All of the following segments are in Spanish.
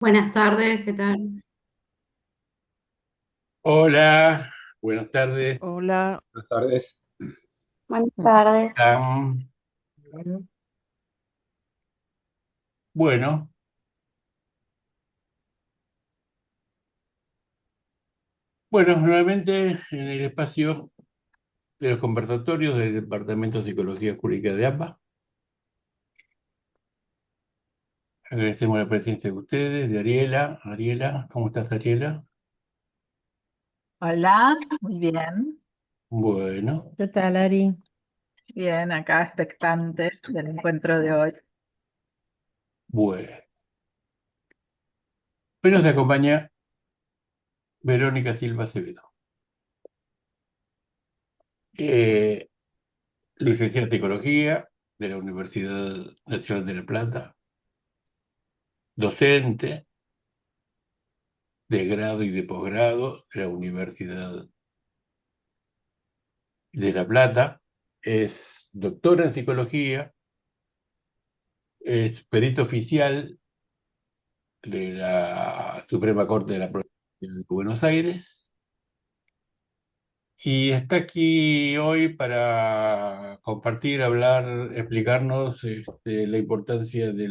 Buenas tardes, ¿qué tal? Hola, buenas tardes. Hola, Buenas tardes. Buenas tardes. Am, bueno, bueno, nuevamente en el espacio de los conversatorios del Departamento de Psicología Jurídica de AMBA. Agradecemos la presencia de ustedes, de Ariela. Ariela, ¿cómo estás, Ariela? Hola, muy bien. Bueno, ¿qué tal, Ari? Bien, acá expectante del encuentro de hoy. bueno. Hoy nos acompaña Verónica Silva Acevedo, eh, licenciada en Psicología de la Universidad Nacional de La Plata, docente de grado y de posgrado de la Universidad de La Plata, es doctora en psicología, es perito oficial de la Suprema Corte de la Provincia de Buenos Aires y está aquí hoy para compartir, hablar, explicarnos la importancia de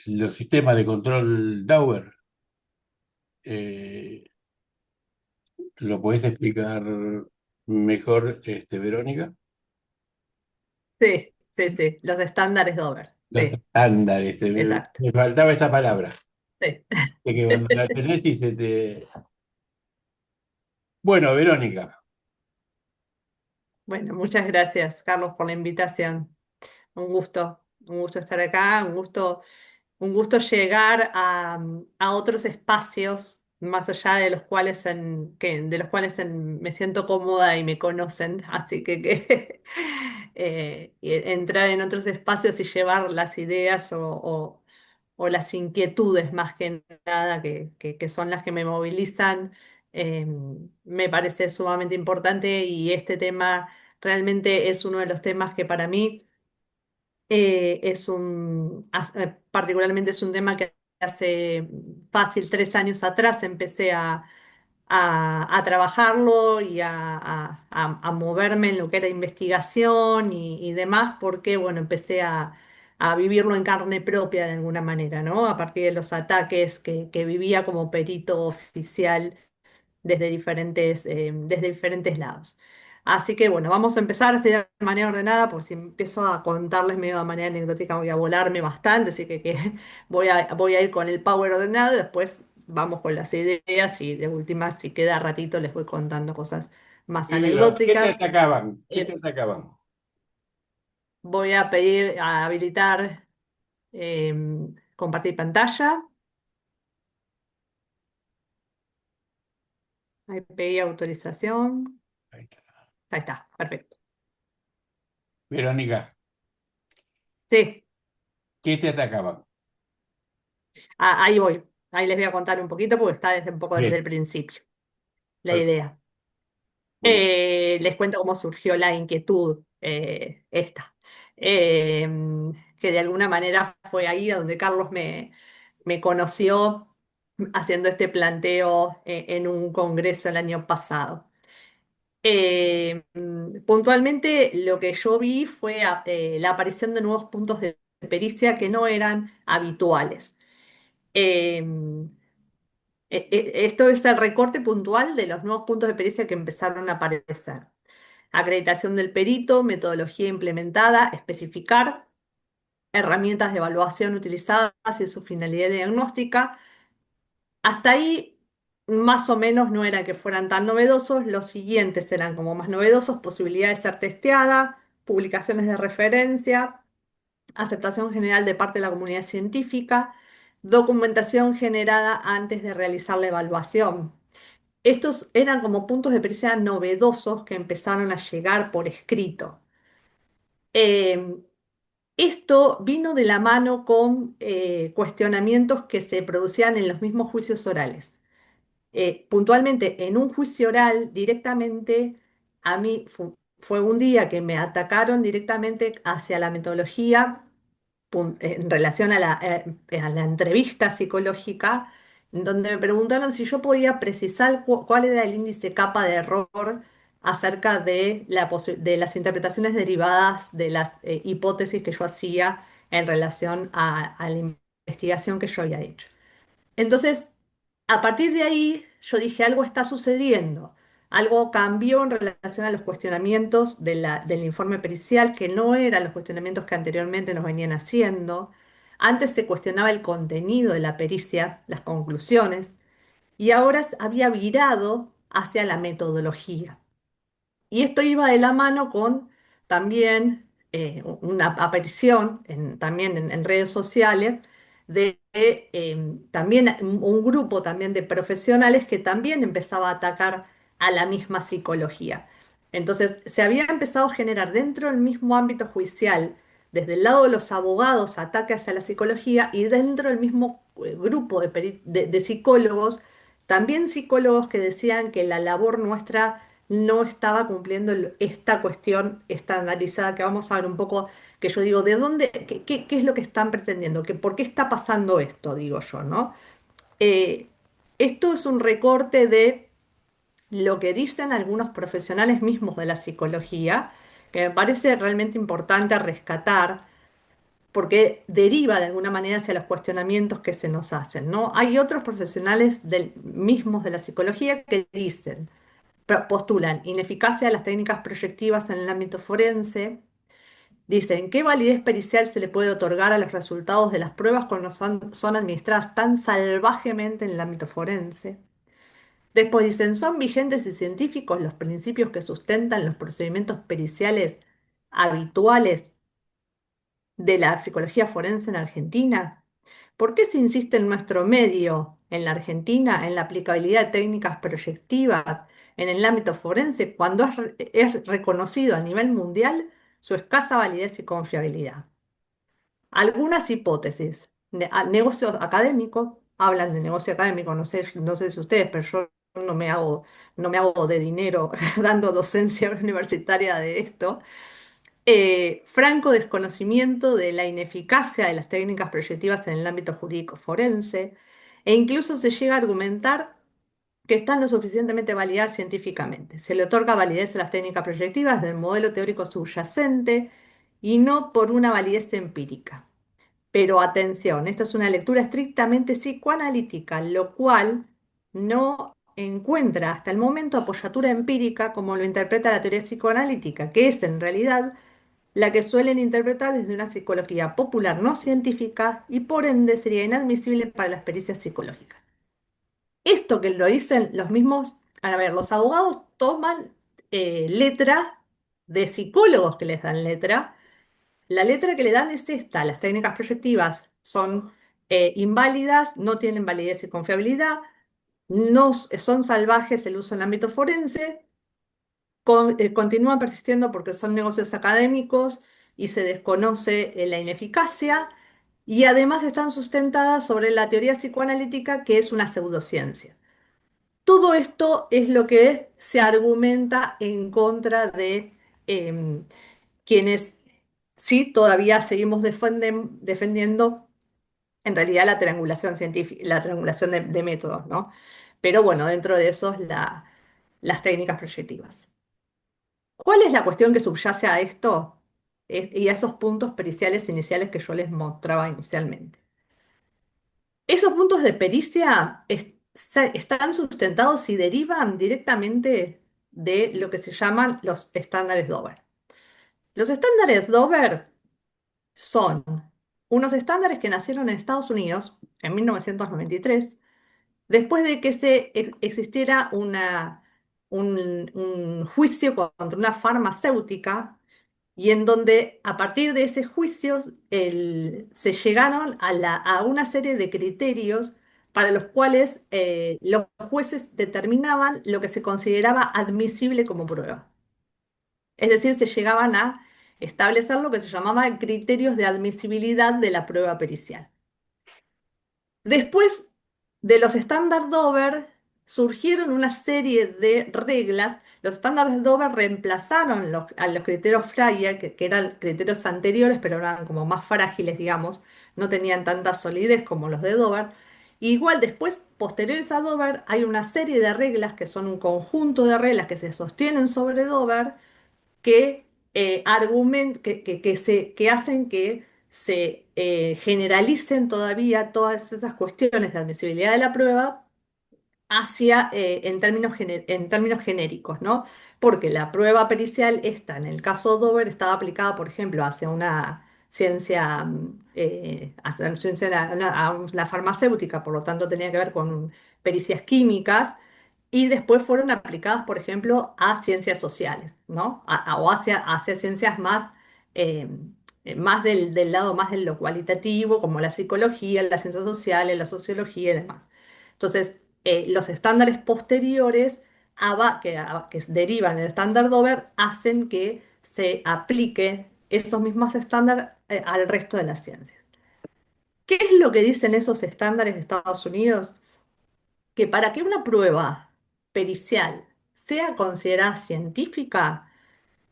los sistemas de control Dauer. Eh, ¿Lo podés explicar mejor, Verónica? Sí, sí, sí, los estándares Dover. Los Sí, estándares, exacto. me faltaba esta palabra. Sí. De que cuando la tenés y se te... Bueno, Verónica, Bueno, muchas gracias, Carlos, por la invitación. Un gusto estar acá, un gusto llegar a otros espacios más allá de los cuales de los cuales me siento cómoda y me conocen. Así que y entrar en otros espacios y llevar las ideas o las inquietudes más que nada que son las que me movilizan, eh, me parece sumamente importante y este tema realmente es uno de los temas que para mí particularmente es un tema que hace fácil 3 años atrás empecé a trabajarlo y a moverme en lo que era investigación y demás, porque bueno, empecé a vivirlo en carne propia de alguna manera, ¿no? A partir de los ataques que vivía como perito oficial desde diferentes lados. Así que bueno, vamos a empezar así de manera ordenada, porque si empiezo a contarles medio de manera anecdótica voy a volarme bastante, así que voy a ir con el power ordenado y después vamos con las ideas y de última, si queda ratito, les voy contando cosas más primero, ¿qué te anecdóticas. atacaban? ¿Qué te Eh, atacaban? Voy a pedir a habilitar compartir pantalla. Ahí pedí autorización. Ahí está. Ahí está, perfecto. Verónica, Sí. ¿qué te atacaban? Ahí voy. Ahí les voy a contar un poquito porque está desde un poco desde Bien, el principio, la perfecto, idea. bueno. Les cuento cómo surgió la inquietud esta. Eh, que de alguna manera fue ahí donde Carlos me conoció haciendo este planteo en un congreso el año pasado. Puntualmente lo que yo vi fue la aparición de nuevos puntos de pericia que no eran habituales. Em, Esto es el recorte puntual de los nuevos puntos de pericia que empezaron a aparecer. Acreditación del perito, metodología implementada, especificar, herramientas de evaluación utilizadas y su finalidad diagnóstica. Hasta ahí, más o menos, no era que fueran tan novedosos. Los siguientes eran como más novedosos: posibilidad de ser testeada, publicaciones de referencia, aceptación general de parte de la comunidad científica, documentación generada antes de realizar la evaluación. Estos eran como puntos de pericia novedosos que empezaron a llegar por escrito. Eh, Esto vino de la mano con cuestionamientos que se producían en los mismos juicios orales. Puntualmente, en un juicio oral, directamente a mí fue un día que me atacaron directamente hacia la metodología en relación a la entrevista psicológica, en donde me preguntaron si yo podía precisar cuál era el índice capa de error acerca de, de las interpretaciones derivadas de las hipótesis que yo hacía en relación a la investigación que yo había hecho. Entonces, a partir de ahí, yo dije, algo está sucediendo, algo cambió en relación a los cuestionamientos del informe pericial, que no eran los cuestionamientos que anteriormente nos venían haciendo. Antes se cuestionaba el contenido de la pericia, las conclusiones, y ahora había virado hacia la metodología. Y esto iba de la mano con también una aparición también en redes sociales de también un grupo también de profesionales que también empezaba a atacar a la misma psicología. Entonces, se había empezado a generar dentro del mismo ámbito judicial, desde el lado de los abogados, ataques hacia la psicología y dentro del mismo grupo de psicólogos, también psicólogos que decían que la labor nuestra no estaba cumpliendo esta cuestión estandarizada, que vamos a ver un poco, que yo digo, ¿de dónde, qué es lo que están pretendiendo? ¿Por qué está pasando esto? Digo yo, ¿no? Eh, Esto es un recorte de lo que dicen algunos profesionales mismos de la psicología, que me parece realmente importante rescatar, porque deriva de alguna manera hacia los cuestionamientos que se nos hacen, ¿no? Hay otros profesionales mismos de la psicología que dicen, postulan ineficacia de las técnicas proyectivas en el ámbito forense. Dicen, ¿qué validez pericial se le puede otorgar a los resultados de las pruebas cuando son administradas tan salvajemente en el ámbito forense? Después dicen, ¿son vigentes y científicos los principios que sustentan los procedimientos periciales habituales de la psicología forense en Argentina? ¿Por qué se insiste en nuestro medio, en la Argentina, en la aplicabilidad de técnicas proyectivas en el ámbito forense cuando es reconocido a nivel mundial su escasa validez y confiabilidad? Algunas hipótesis. Negocio académico, hablan de negocio académico, no sé si ustedes, pero yo no me hago de dinero dando docencia universitaria de esto. Franco desconocimiento de la ineficacia de las técnicas proyectivas en el ámbito jurídico forense, e incluso se llega a argumentar que están lo suficientemente validadas científicamente. Se le otorga validez a las técnicas proyectivas del modelo teórico subyacente y no por una validez empírica. Pero atención, esta es una lectura estrictamente psicoanalítica, lo cual no encuentra hasta el momento apoyatura empírica como lo interpreta la teoría psicoanalítica, que es en realidad la que suelen interpretar desde una psicología popular no científica y por ende sería inadmisible para las pericias psicológicas. Esto que lo dicen los mismos, a ver, los abogados toman letra de psicólogos que les dan letra. La letra que le dan es esta: las técnicas proyectivas son inválidas, no tienen validez y confiabilidad, no son salvajes el uso en el ámbito forense, continúan persistiendo porque son negocios académicos y se desconoce la ineficacia, y además están sustentadas sobre la teoría psicoanalítica, que es una pseudociencia. Todo esto es lo que se argumenta en contra de quienes sí todavía seguimos defendiendo en realidad la triangulación científica, la triangulación de métodos, ¿no? Pero bueno, dentro de eso las técnicas proyectivas. ¿Cuál es la cuestión que subyace a esto y a esos puntos periciales iniciales que yo les mostraba inicialmente? Esos puntos de pericia están sustentados y derivan directamente de lo que se llaman los estándares Dover. Los estándares Dover son unos estándares que nacieron en Estados Unidos en 1993, después de que existiera un juicio contra una farmacéutica, y en donde a partir de ese juicio se llegaron a una serie de criterios para los cuales los jueces determinaban lo que se consideraba admisible como prueba. Es decir, se llegaban a establecer lo que se llamaba criterios de admisibilidad de la prueba pericial. Después de los estándar Dover, surgieron una serie de reglas. Los estándares de Dover reemplazaron a los criterios Freire, que eran criterios anteriores, pero eran como más frágiles, digamos, no tenían tanta solidez como los de Dover. Igual después, posteriores a Dover, hay una serie de reglas que son un conjunto de reglas que se sostienen sobre Dover que, que hacen que se generalicen todavía todas esas cuestiones de admisibilidad de la prueba hacia, en términos genéricos, ¿no? Porque la prueba pericial esta, en el caso Dover, estaba aplicada, por ejemplo, hacia una ciencia, hacia una ciencia, a la farmacéutica, por lo tanto tenía que ver con pericias químicas, y después fueron aplicadas, por ejemplo, a ciencias sociales, ¿no? O hacia ciencias más, eh, más del lado más de lo cualitativo, como la psicología, las ciencias sociales, la sociología y demás. Entonces, los estándares posteriores que derivan del estándar Dover hacen que se apliquen esos mismos estándares al resto de las ciencias. ¿Qué es lo que dicen esos estándares de Estados Unidos? Que para que una prueba pericial sea considerada científica,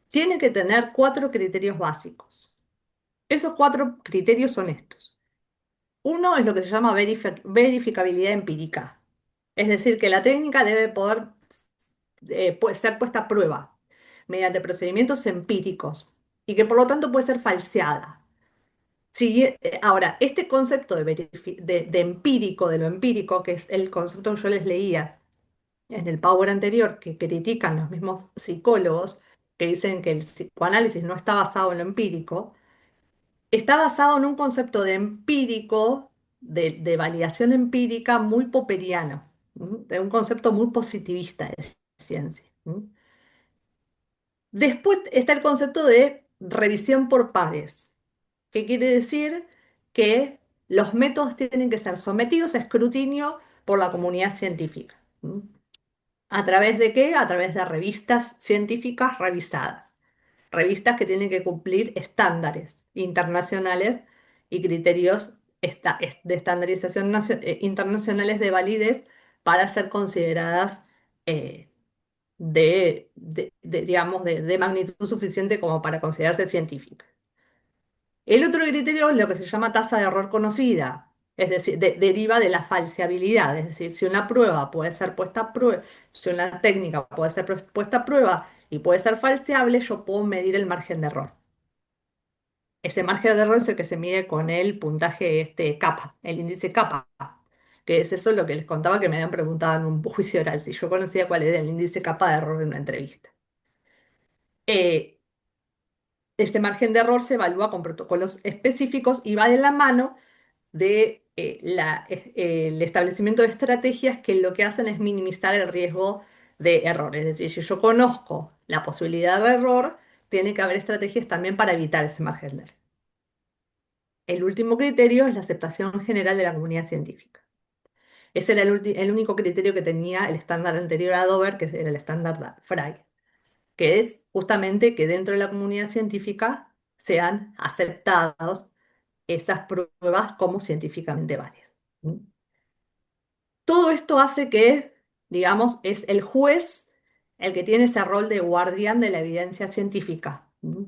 tiene que tener cuatro criterios básicos. Esos cuatro criterios son estos. Uno es lo que se llama verificabilidad empírica. Es decir, que la técnica debe poder puede ser puesta a prueba mediante procedimientos empíricos y que por lo tanto puede ser falseada. Ahora, este concepto de empírico, de lo empírico, que es el concepto que yo les leía en el Power anterior, que critican los mismos psicólogos, que dicen que el psicoanálisis no está basado en lo empírico, está basado en un concepto de empírico, de validación empírica muy popperiano, de un concepto muy positivista de ciencia. Después está el concepto de revisión por pares, que quiere decir que los métodos tienen que ser sometidos a escrutinio por la comunidad científica. ¿A través de qué? A través de revistas científicas revisadas. Revistas que tienen que cumplir estándares internacionales y criterios de estandarización internacionales de validez para ser consideradas eh, digamos, de magnitud suficiente como para considerarse científica. El otro criterio es lo que se llama tasa de error conocida, es decir, deriva de la falseabilidad, es decir, si una prueba puede ser puesta a prueba, si una técnica puede ser puesta a prueba y puede ser falseable, yo puedo medir el margen de error. Ese margen de error es el que se mide con el puntaje kappa, el índice kappa, que es eso lo que les contaba que me habían preguntado en un juicio oral, si yo conocía cuál era el índice kappa de error en una entrevista. Eh, este margen de error se evalúa con protocolos específicos y va de la mano de el establecimiento de estrategias que lo que hacen es minimizar el riesgo de error. Es decir, si yo conozco la posibilidad de error, tiene que haber estrategias también para evitar ese margen de error. El último criterio es la aceptación general de la comunidad científica. Ese era el único criterio que tenía el estándar anterior a Dover, que era el estándar Frey, que es justamente que dentro de la comunidad científica sean aceptadas esas pruebas como científicamente válidas. ¿Mm? Todo esto hace que, digamos, es el juez el que tiene ese rol de guardián de la evidencia científica. ¿Mm?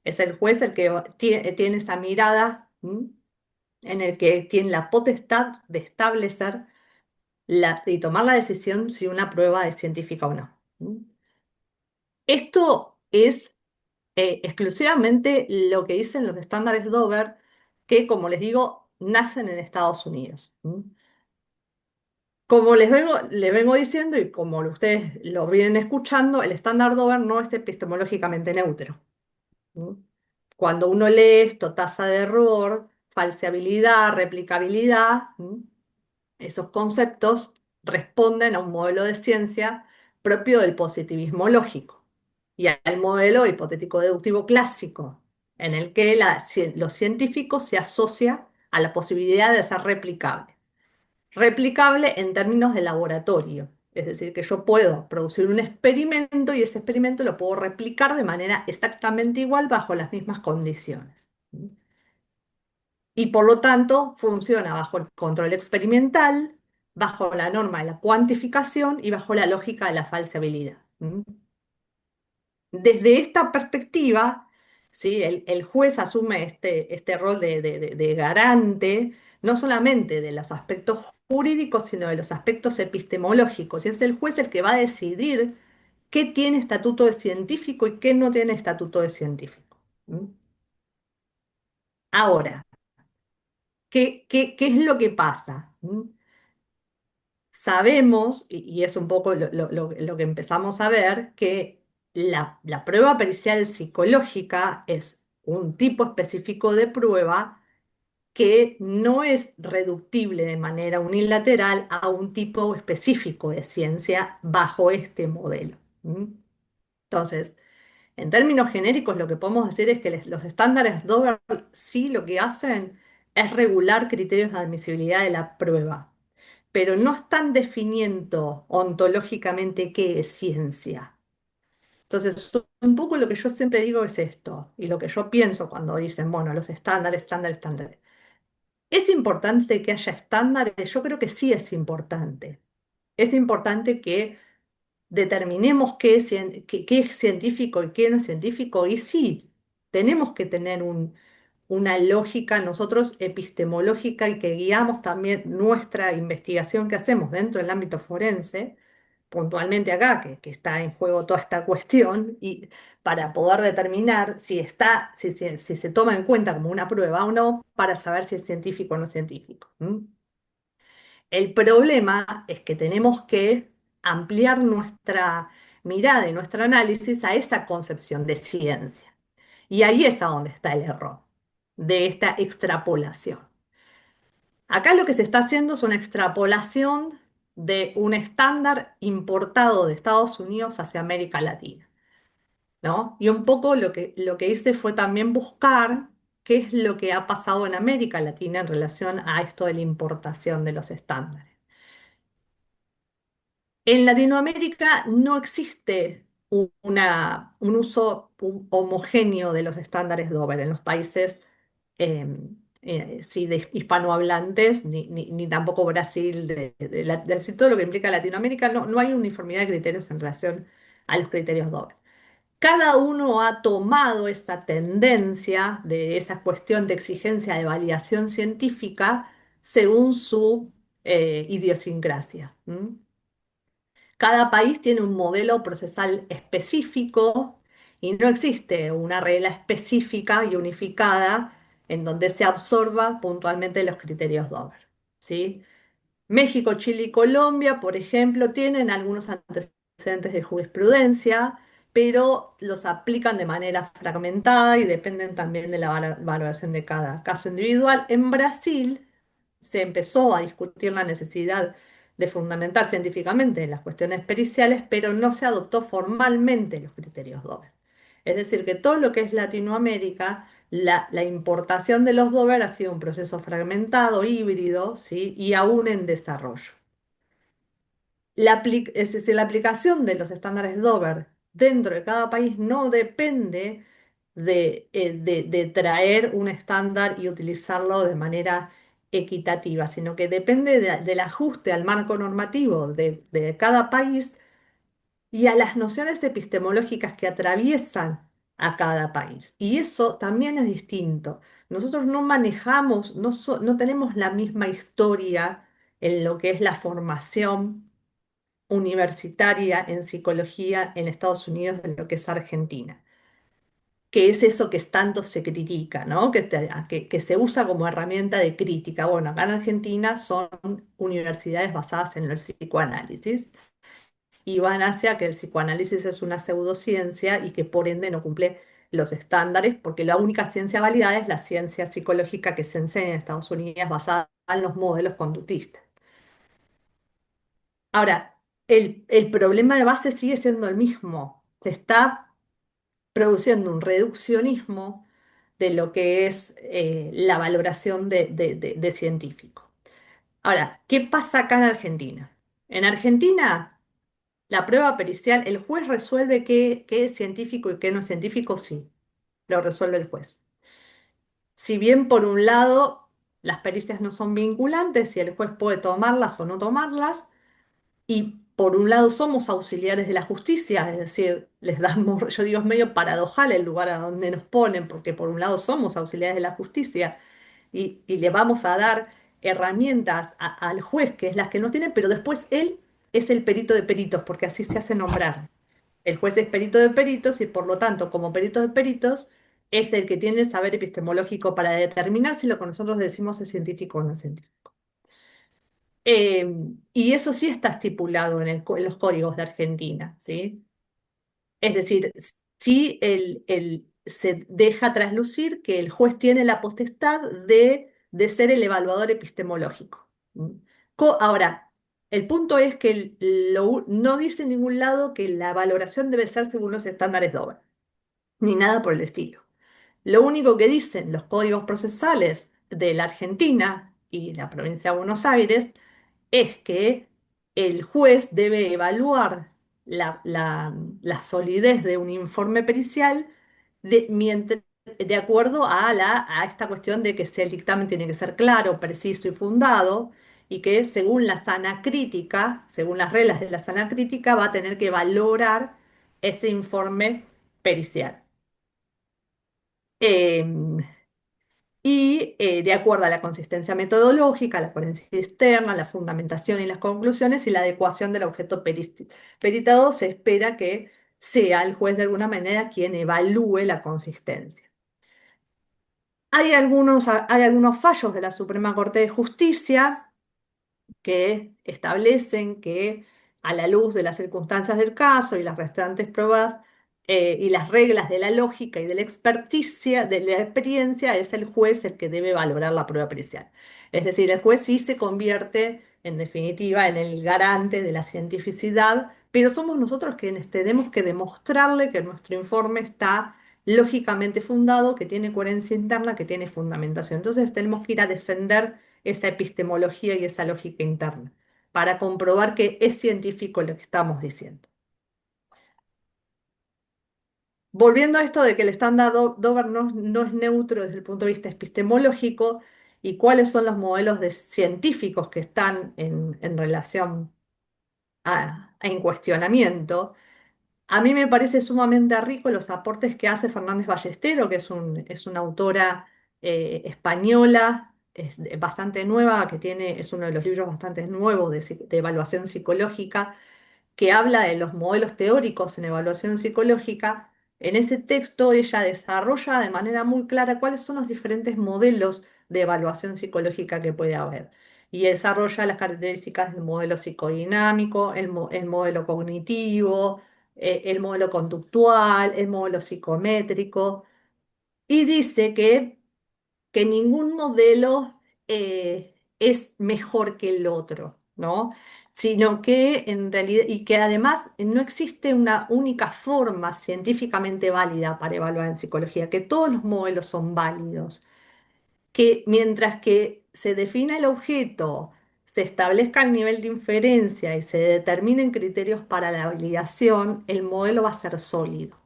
Es el juez el que tiene esa mirada, en el que tiene la potestad de establecer y tomar la decisión si una prueba es científica o no. ¿Mm? Esto es exclusivamente lo que dicen los estándares Dover, que, como les digo, nacen en Estados Unidos. Como les vengo diciendo y como ustedes lo vienen escuchando, el estándar Dover no es epistemológicamente neutro. ¿Mm? Cuando uno lee esto, tasa de error, falseabilidad, replicabilidad, esos conceptos responden a un modelo de ciencia propio del positivismo lógico y al modelo hipotético deductivo clásico, en el que lo científico se asocia a la posibilidad de ser replicable. Replicable en términos de laboratorio, es decir, que yo puedo producir un experimento y ese experimento lo puedo replicar de manera exactamente igual bajo las mismas condiciones. Y por lo tanto funciona bajo el control experimental, bajo la norma de la cuantificación y bajo la lógica de la falseabilidad. Desde esta perspectiva, ¿sí? El juez asume este rol de garante, no solamente de los aspectos jurídicos, sino de los aspectos epistemológicos. Y es el juez el que va a decidir qué tiene estatuto de científico y qué no tiene estatuto de científico. ¿Mm? Ahora, ¿qué es lo que pasa? Sabemos, y es un poco lo que empezamos a ver, que la prueba pericial psicológica es un tipo específico de prueba que no es reductible de manera unilateral a un tipo específico de ciencia bajo este modelo. Entonces, en términos genéricos, lo que podemos decir es que los estándares Dover sí lo que hacen es regular criterios de admisibilidad de la prueba, pero no están definiendo ontológicamente qué es ciencia. Entonces, un poco lo que yo siempre digo es esto, y lo que yo pienso cuando dicen, bueno, los estándares, estándares, estándares. ¿Es importante que haya estándares? Yo creo que sí es importante. Es importante que determinemos qué es científico y qué no es científico. Y sí, tenemos que tener una lógica nosotros epistemológica y que guiamos también nuestra investigación que hacemos dentro del ámbito forense, puntualmente acá, que está en juego toda esta cuestión, y para poder determinar si se toma en cuenta como una prueba o no, para saber si es científico o no científico. El problema es que tenemos que ampliar nuestra mirada y nuestro análisis a esa concepción de ciencia. Y ahí es a donde está el error de esta extrapolación. Acá lo que se está haciendo es una extrapolación de un estándar importado de Estados Unidos hacia América Latina, ¿no? Y un poco lo que hice fue también buscar qué es lo que ha pasado en América Latina en relación a esto de la importación de los estándares. En Latinoamérica no existe un uso homogéneo de los estándares Dover en los países sí, de hispanohablantes, ni tampoco Brasil, decir, todo lo que implica Latinoamérica, no hay uniformidad de criterios en relación a los criterios Dover. Cada uno ha tomado esta tendencia de esa cuestión de exigencia de validación científica según su idiosincrasia. Cada país tiene un modelo procesal específico y no existe una regla específica y unificada en donde se absorba puntualmente los criterios Dover, ¿sí? México, Chile y Colombia, por ejemplo, tienen algunos antecedentes de jurisprudencia, pero los aplican de manera fragmentada y dependen también de la valoración de cada caso individual. En Brasil se empezó a discutir la necesidad de fundamentar científicamente las cuestiones periciales, pero no se adoptó formalmente los criterios Dover. Es decir, que todo lo que es Latinoamérica, la importación de los Dover ha sido un proceso fragmentado, híbrido, ¿sí? Y aún en desarrollo. Es decir, la aplicación de los estándares Dover dentro de cada país no depende de traer un estándar y utilizarlo de manera equitativa, sino que depende del ajuste al marco normativo de cada país y a las nociones epistemológicas que atraviesan a cada país. Y eso también es distinto. Nosotros no manejamos, no tenemos la misma historia en lo que es la formación universitaria en psicología en Estados Unidos de lo que es Argentina, que es eso que tanto se critica, ¿no? Que se usa como herramienta de crítica. Bueno, acá en Argentina son universidades basadas en el psicoanálisis y van hacia que el psicoanálisis es una pseudociencia y que por ende no cumple los estándares, porque la única ciencia válida es la ciencia psicológica que se enseña en Estados Unidos basada en los modelos conductistas. Ahora, el problema de base sigue siendo el mismo. Se está produciendo un reduccionismo de lo que es la valoración de científico. Ahora, ¿qué pasa acá en Argentina? En Argentina, la prueba pericial, el juez resuelve qué es científico y qué no es científico, sí, lo resuelve el juez. Si bien por un lado las pericias no son vinculantes y el juez puede tomarlas o no tomarlas. Y por un lado somos auxiliares de la justicia, es decir, les damos, yo digo, es medio paradojal el lugar a donde nos ponen, porque por un lado somos auxiliares de la justicia y le vamos a dar herramientas al juez, que es las que no tiene, pero después él es el perito de peritos, porque así se hace nombrar. El juez es perito de peritos y por lo tanto, como perito de peritos, es el que tiene el saber epistemológico para determinar si lo que nosotros decimos es científico o no es científico. Y eso sí está estipulado en los códigos de Argentina, ¿sí? Es decir, sí se deja traslucir que el juez tiene la potestad de ser el evaluador epistemológico. ¿Mm? Ahora, el punto es que no dice en ningún lado que la valoración debe ser según los estándares Dover, ni nada por el estilo. Lo único que dicen los códigos procesales de la Argentina y la provincia de Buenos Aires es que el juez debe evaluar la solidez de un informe pericial de acuerdo a esta cuestión de que el dictamen tiene que ser claro, preciso y fundado, y que según la sana crítica, según las reglas de la sana crítica, va a tener que valorar ese informe pericial. Em, de acuerdo a la consistencia metodológica, la coherencia externa, la fundamentación y las conclusiones y la adecuación del objeto peritado, se espera que sea el juez de alguna manera quien evalúe la consistencia. Hay algunos fallos de la Suprema Corte de Justicia que establecen que a la luz de las circunstancias del caso y las restantes pruebas y las reglas de la lógica y de la experticia, de la experiencia, es el juez el que debe valorar la prueba pericial. Es decir, el juez sí se convierte, en definitiva, en el garante de la cientificidad, pero somos nosotros quienes tenemos que demostrarle que nuestro informe está lógicamente fundado, que tiene coherencia interna, que tiene fundamentación. Entonces tenemos que ir a defender esa epistemología y esa lógica interna, para comprobar que es científico lo que estamos diciendo. Volviendo a esto de que el estándar Dover no es neutro desde el punto de vista epistemológico y cuáles son los modelos científicos que están en relación en cuestionamiento, a mí me parece sumamente rico los aportes que hace Fernández Ballestero, que es una autora española, bastante nueva, es uno de los libros bastante nuevos de evaluación psicológica, que habla de los modelos teóricos en evaluación psicológica. En ese texto ella desarrolla de manera muy clara cuáles son los diferentes modelos de evaluación psicológica que puede haber. Y desarrolla las características del modelo psicodinámico, el modelo cognitivo, el modelo conductual, el modelo psicométrico. Y dice que ningún modelo es mejor que el otro, ¿no? Sino que en realidad, y que además no existe una única forma científicamente válida para evaluar en psicología, que todos los modelos son válidos, que mientras que se defina el objeto, se establezca el nivel de inferencia y se determinen criterios para la validación, el modelo va a ser sólido.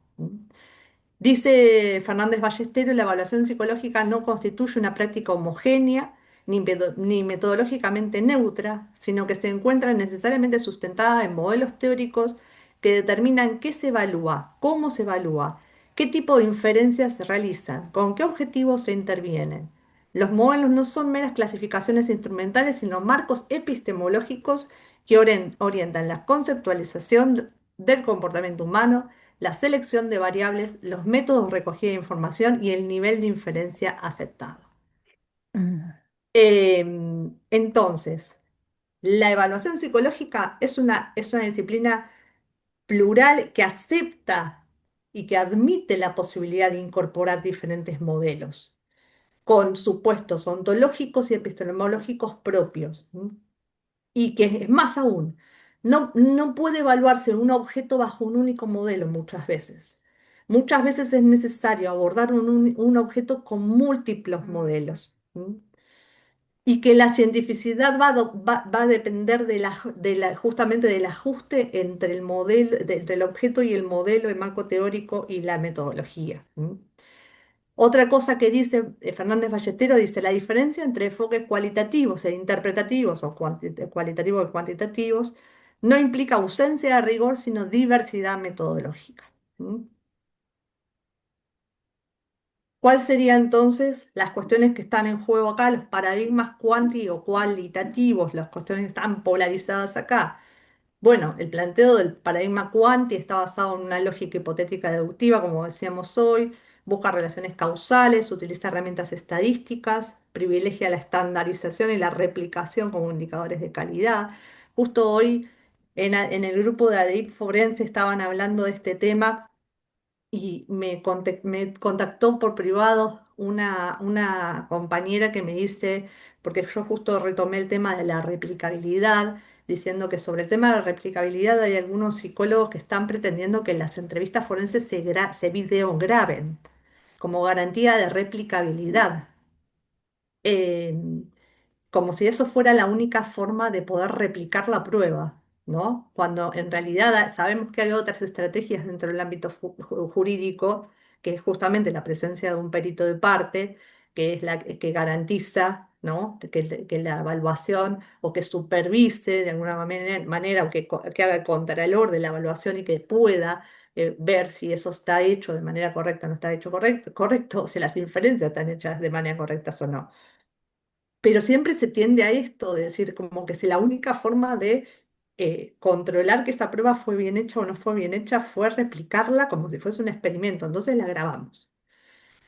Dice Fernández Ballesteros, la evaluación psicológica no constituye una práctica homogénea ni metodológicamente neutra, sino que se encuentra necesariamente sustentada en modelos teóricos que determinan qué se evalúa, cómo se evalúa, qué tipo de inferencias se realizan, con qué objetivos se intervienen. Los modelos no son meras clasificaciones instrumentales, sino marcos epistemológicos que orientan la conceptualización del comportamiento humano, la selección de variables, los métodos de recogida de información y el nivel de inferencia aceptado. Entonces, la evaluación psicológica es una disciplina plural que acepta y que admite la posibilidad de incorporar diferentes modelos con supuestos ontológicos y epistemológicos propios. Y que es más aún, no puede evaluarse un objeto bajo un único modelo muchas veces. Muchas veces es necesario abordar un objeto con múltiples modelos. Y que la cientificidad va a depender justamente del ajuste entre el modelo, entre el objeto y el modelo, el marco teórico y la metodología. Otra cosa que dice Fernández Ballestero, dice la diferencia entre enfoques cualitativos e interpretativos o cualitativos y cuantitativos no implica ausencia de rigor, sino diversidad metodológica. ¿Mm? ¿Cuáles serían entonces las cuestiones que están en juego acá, los paradigmas cuanti o cualitativos, las cuestiones que están polarizadas acá? Bueno, el planteo del paradigma cuanti está basado en una lógica hipotética deductiva, como decíamos hoy, busca relaciones causales, utiliza herramientas estadísticas, privilegia la estandarización y la replicación como indicadores de calidad. Justo hoy en el grupo de ADIP Forense estaban hablando de este tema y me contactó por privado una compañera que me dice, porque yo justo retomé el tema de la replicabilidad, diciendo que sobre el tema de la replicabilidad hay algunos psicólogos que están pretendiendo que las entrevistas forenses se videograben como garantía de replicabilidad. Eh, Como si eso fuera la única forma de poder replicar la prueba, ¿no? Cuando en realidad sabemos que hay otras estrategias dentro del ámbito jurídico, que es justamente la presencia de un perito de parte, que es la que garantiza, ¿no? Que la evaluación o que supervise de alguna manera o que haga el contralor de la evaluación y que pueda ver si eso está hecho de manera correcta o no está hecho correcto, o si las inferencias están hechas de manera correcta o no. Pero siempre se tiende a esto, de decir como que si la única forma de controlar que esta prueba fue bien hecha o no fue bien hecha fue replicarla como si fuese un experimento, entonces la grabamos.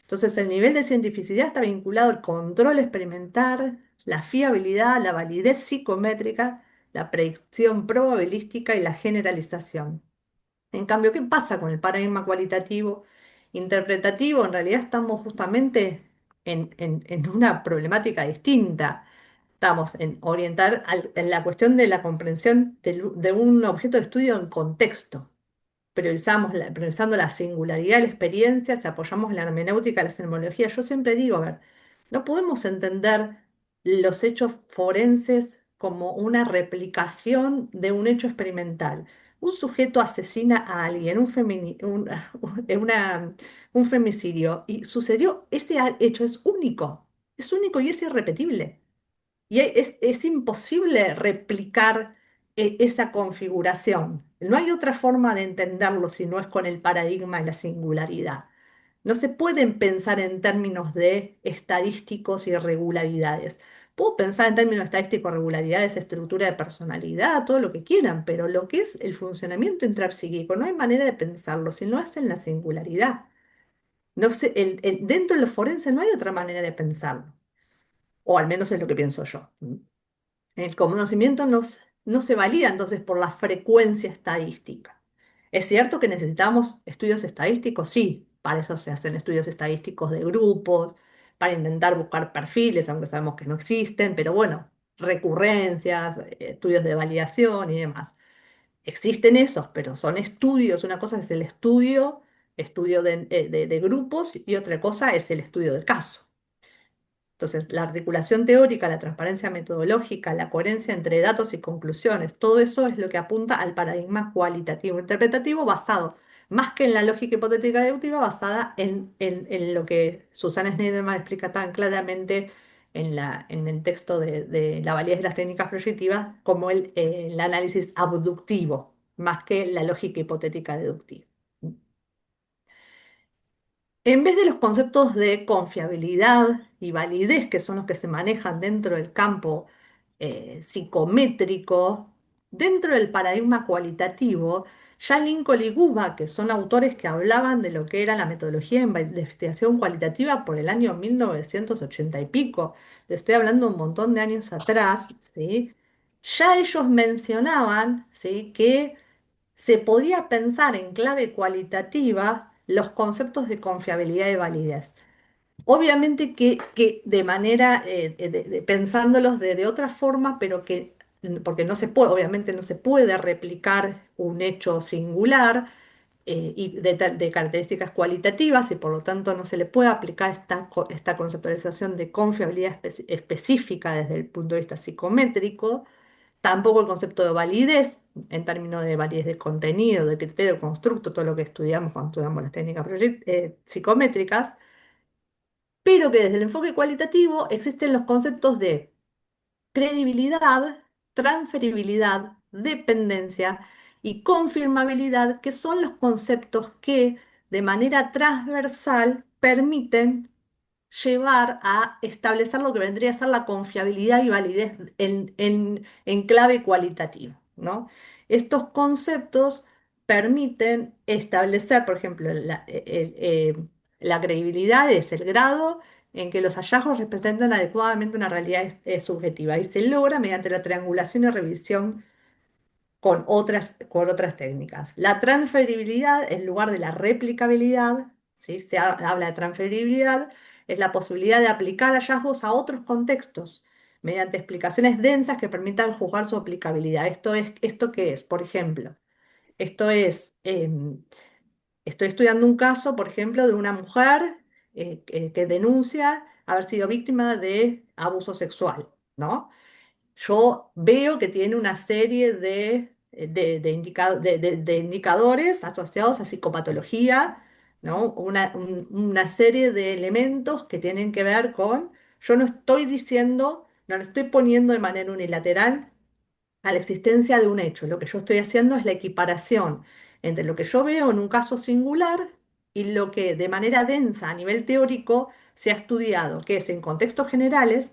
Entonces el nivel de cientificidad está vinculado al control experimental, la fiabilidad, la validez psicométrica, la predicción probabilística y la generalización. En cambio, ¿qué pasa con el paradigma cualitativo interpretativo? En realidad estamos justamente en una problemática distinta. Estamos en orientar en la cuestión de la comprensión de un objeto de estudio en contexto. Priorizando la singularidad de la experiencia, si apoyamos la hermenéutica, la fenomenología. Yo siempre digo, a ver, no podemos entender los hechos forenses como una replicación de un hecho experimental. Un sujeto asesina a alguien, un femicidio, y sucedió, ese hecho es único y es irrepetible. Y es imposible replicar esa configuración. No hay otra forma de entenderlo si no es con el paradigma y la singularidad. No se pueden pensar en términos de estadísticos y regularidades. Puedo pensar en términos estadísticos, regularidades, estructura de personalidad, todo lo que quieran, pero lo que es el funcionamiento intrapsíquico, no hay manera de pensarlo si no es en la singularidad. No sé, dentro de lo forense no hay otra manera de pensarlo, o al menos es lo que pienso yo. El conocimiento no se valida entonces por la frecuencia estadística. ¿Es cierto que necesitamos estudios estadísticos? Sí, para eso se hacen estudios estadísticos de grupos, para intentar buscar perfiles, aunque sabemos que no existen, pero bueno, recurrencias, estudios de validación y demás. Existen esos, pero son estudios. Una cosa es el estudio de grupos, y otra cosa es el estudio del caso. Entonces, la articulación teórica, la transparencia metodológica, la coherencia entre datos y conclusiones, todo eso es lo que apunta al paradigma cualitativo interpretativo basado, más que en la lógica hipotética deductiva, basada en lo que Susana Schneiderman explica tan claramente en el texto de la validez de las técnicas proyectivas, como el análisis abductivo, más que la lógica hipotética deductiva. En vez de los conceptos de confiabilidad y validez, que son los que se manejan dentro del campo psicométrico, dentro del paradigma cualitativo, ya Lincoln y Guba, que son autores que hablaban de lo que era la metodología de investigación cualitativa por el año 1980 y pico, le estoy hablando un montón de años atrás, ¿sí? Ya ellos mencionaban, ¿sí?, que se podía pensar en clave cualitativa los conceptos de confiabilidad y validez. Obviamente que de manera, pensándolos de otra forma, pero porque no se puede, obviamente no se puede replicar un hecho singular y de características cualitativas y por lo tanto no se le puede aplicar esta conceptualización de confiabilidad específica desde el punto de vista psicométrico. Tampoco el concepto de validez, en términos de validez de contenido, de criterio, constructo, todo lo que estudiamos cuando estudiamos las técnicas psicométricas. pero que desde el enfoque cualitativo existen los conceptos de credibilidad, transferibilidad, dependencia y confirmabilidad, que son los conceptos que de manera transversal permiten llevar a establecer lo que vendría a ser la confiabilidad y validez en clave cualitativa, ¿no? Estos conceptos permiten establecer, por ejemplo, la credibilidad es el grado en que los hallazgos representan adecuadamente una realidad subjetiva y se logra mediante la triangulación y revisión con otras técnicas. La transferibilidad, en lugar de la replicabilidad, ¿sí? Habla de transferibilidad, es la posibilidad de aplicar hallazgos a otros contextos mediante explicaciones densas que permitan juzgar su aplicabilidad. ¿Esto qué es? Por ejemplo, esto es, estoy estudiando un caso, por ejemplo, de una mujer que denuncia haber sido víctima de abuso sexual, ¿no? Yo veo que tiene una serie de indicadores asociados a psicopatología, ¿no? Una serie de elementos que tienen que ver con, yo no estoy diciendo, no lo estoy poniendo de manera unilateral a la existencia de un hecho. Lo que yo estoy haciendo es la equiparación entre lo que yo veo en un caso singular y lo que de manera densa a nivel teórico se ha estudiado, que es en contextos generales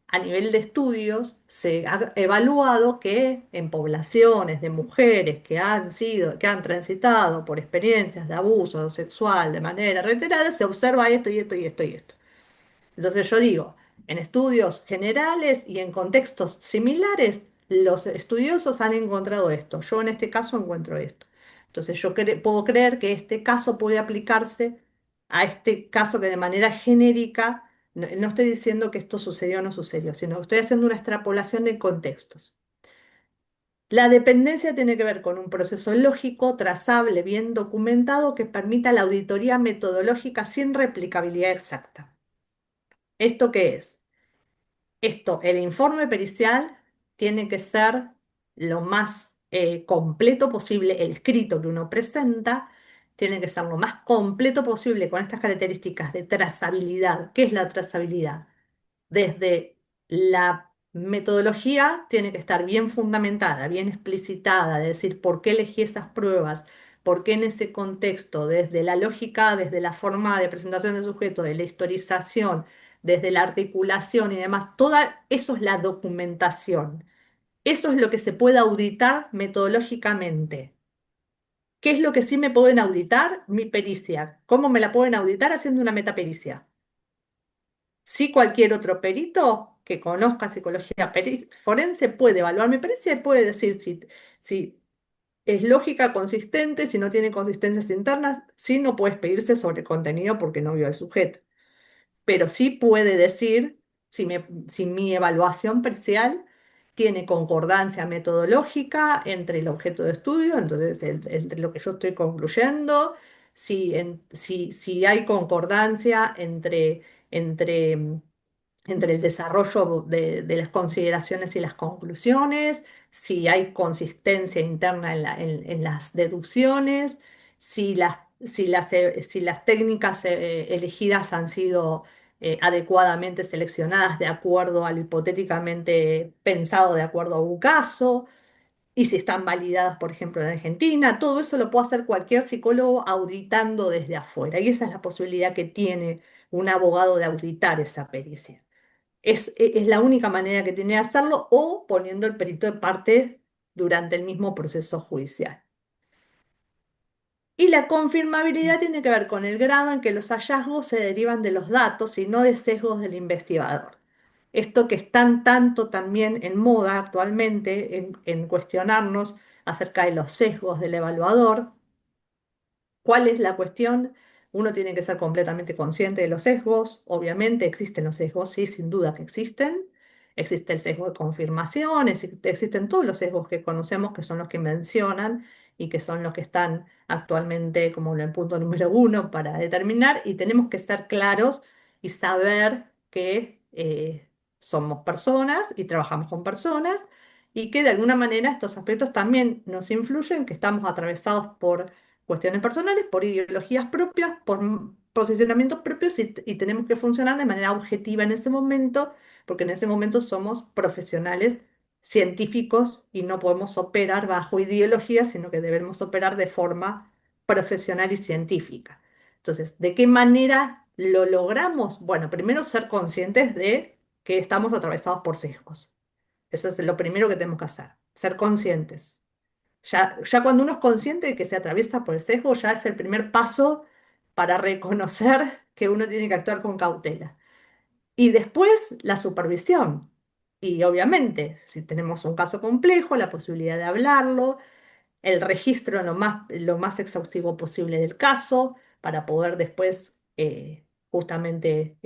a nivel de estudios se ha evaluado que en poblaciones de mujeres que han transitado por experiencias de abuso sexual de manera reiterada, se observa esto y esto y esto y esto. Entonces yo digo, en estudios generales y en contextos similares, los estudiosos han encontrado esto. Yo en este caso encuentro esto. Entonces yo puedo creer que este caso puede aplicarse a este caso que de manera genérica, no estoy diciendo que esto sucedió o no sucedió, sino que estoy haciendo una extrapolación de contextos. La dependencia tiene que ver con un proceso lógico, trazable, bien documentado, que permita la auditoría metodológica sin replicabilidad exacta. ¿Esto qué es? El informe pericial tiene que ser lo más completo posible, el escrito que uno presenta tiene que ser lo más completo posible con estas características de trazabilidad. ¿Qué es la trazabilidad? Desde la metodología tiene que estar bien fundamentada, bien explicitada, es decir, por qué elegí esas pruebas, por qué en ese contexto, desde la lógica, desde la forma de presentación del sujeto, de la historización, desde la articulación y demás, todo eso es la documentación. Eso es lo que se puede auditar metodológicamente. ¿Qué es lo que sí me pueden auditar? Mi pericia. ¿Cómo me la pueden auditar? Haciendo una metapericia. Si cualquier otro perito que conozca psicología forense puede evaluar mi pericia y puede decir si es lógica, consistente, si no tiene consistencias internas, si no puedes pedirse sobre contenido porque no vio el sujeto. Pero sí puede decir si mi evaluación parcial tiene concordancia metodológica entre el objeto de estudio, entonces entre lo que yo estoy concluyendo, si hay concordancia entre entre el desarrollo de las consideraciones y las conclusiones, si hay consistencia interna en las deducciones, si las técnicas elegidas han sido adecuadamente seleccionadas de acuerdo a lo hipotéticamente pensado de acuerdo a un caso, y si están validadas, por ejemplo, en Argentina. Todo eso lo puede hacer cualquier psicólogo auditando desde afuera, y esa es la posibilidad que tiene un abogado de auditar esa pericia. Es la única manera que tiene de hacerlo o poniendo el perito de parte durante el mismo proceso judicial. Y la confirmabilidad tiene que ver con el grado en que los hallazgos se derivan de los datos y no de sesgos del investigador. Esto que están tanto también en moda actualmente en cuestionarnos acerca de los sesgos del evaluador. ¿Cuál es la cuestión? Uno tiene que ser completamente consciente de los sesgos. Obviamente existen los sesgos, sí, sin duda que existen. Existe el sesgo de confirmación, existen todos los sesgos que conocemos, que son los que mencionan y que son los que están actualmente como en el punto número uno para determinar. Y tenemos que ser claros y saber que somos personas y trabajamos con personas y que de alguna manera estos aspectos también nos influyen, que estamos atravesados por cuestiones personales, por ideologías propias, por posicionamientos propios y tenemos que funcionar de manera objetiva en ese momento, porque en ese momento somos profesionales científicos y no podemos operar bajo ideologías, sino que debemos operar de forma profesional y científica. Entonces, ¿de qué manera lo logramos? Bueno, primero ser conscientes de que estamos atravesados por sesgos. Eso es lo primero que tenemos que hacer, ser conscientes. Ya cuando uno es consciente de que se atraviesa por el sesgo, ya es el primer paso para reconocer que uno tiene que actuar con cautela. Y después la supervisión. Y obviamente, si tenemos un caso complejo, la posibilidad de hablarlo, el registro lo más exhaustivo posible del caso, para poder después justamente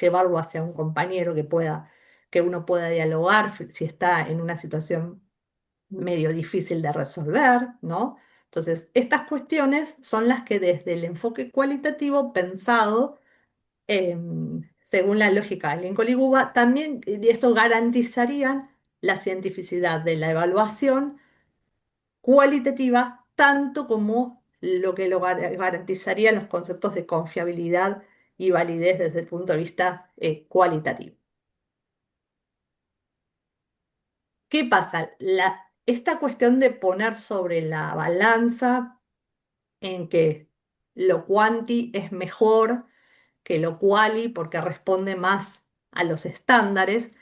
llevarlo hacia un compañero que uno pueda dialogar si está en una situación medio difícil de resolver, ¿no? Entonces, estas cuestiones son las que desde el enfoque cualitativo pensado, según la lógica de Lincoln y Guba, también eso garantizarían la cientificidad de la evaluación cualitativa, tanto como lo que garantizaría los conceptos de confiabilidad y validez desde el punto de vista cualitativo. ¿Qué pasa? Esta cuestión de poner sobre la balanza en que lo quanti es mejor que lo quali porque responde más a los estándares,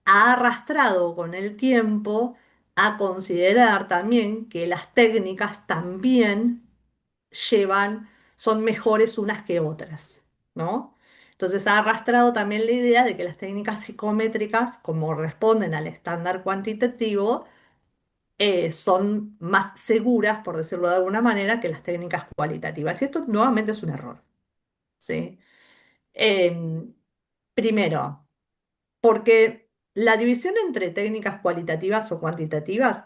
ha arrastrado con el tiempo a considerar también que las técnicas también son mejores unas que otras, ¿no? Entonces ha arrastrado también la idea de que las técnicas psicométricas, como responden al estándar cuantitativo, son más seguras, por decirlo de alguna manera, que las técnicas cualitativas. Y esto nuevamente es un error, ¿sí? Em, Primero, porque la división entre técnicas cualitativas o cuantitativas,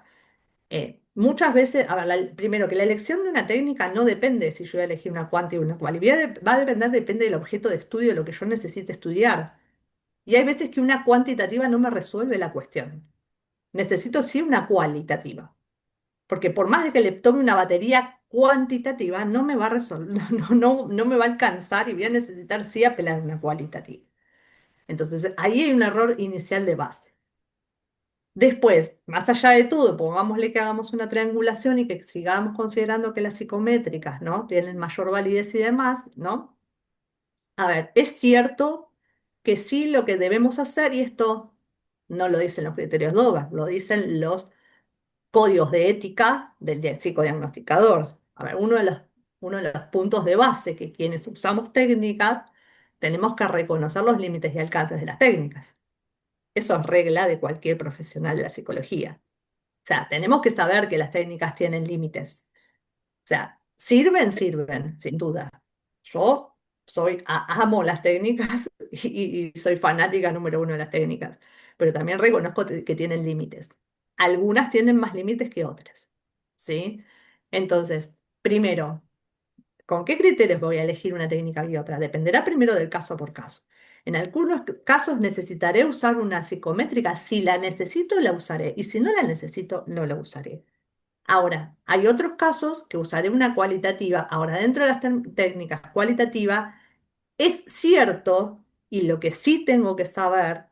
muchas veces, a ver, primero que la elección de una técnica no depende si yo voy a elegir una cuanti o una quali, va a depender, depende del objeto de estudio, de lo que yo necesite estudiar. Y hay veces que una cuantitativa no me resuelve la cuestión. Necesito sí una cualitativa. Porque por más de que le tome una batería cuantitativa, no me va a resolver, no me va a alcanzar y voy a necesitar sí apelar a una cualitativa. Entonces, ahí hay un error inicial de base. Después, más allá de todo, pongámosle que hagamos una triangulación y que sigamos considerando que las psicométricas, ¿no? Tienen mayor validez y demás, ¿no? A ver, es cierto que sí lo que debemos hacer, y esto no lo dicen los criterios DOGA, lo dicen los códigos de ética del psicodiagnosticador. A ver, uno de los puntos de base que quienes usamos técnicas tenemos que reconocer los límites y alcances de las técnicas. Eso es regla de cualquier profesional de la psicología. O sea, tenemos que saber que las técnicas tienen límites. O sea, sirven, sin duda. Yo amo las técnicas y soy fanática número uno de las técnicas, pero también reconozco que tienen límites. Algunas tienen más límites que otras, ¿sí? Entonces, primero, ¿con qué criterios voy a elegir una técnica y otra? Dependerá primero del caso por caso. En algunos casos necesitaré usar una psicométrica. Si la necesito, la usaré. Y si no la necesito, no la usaré. Ahora, hay otros casos que usaré una cualitativa. Ahora, dentro de las técnicas cualitativas, es cierto, y lo que sí tengo que saber,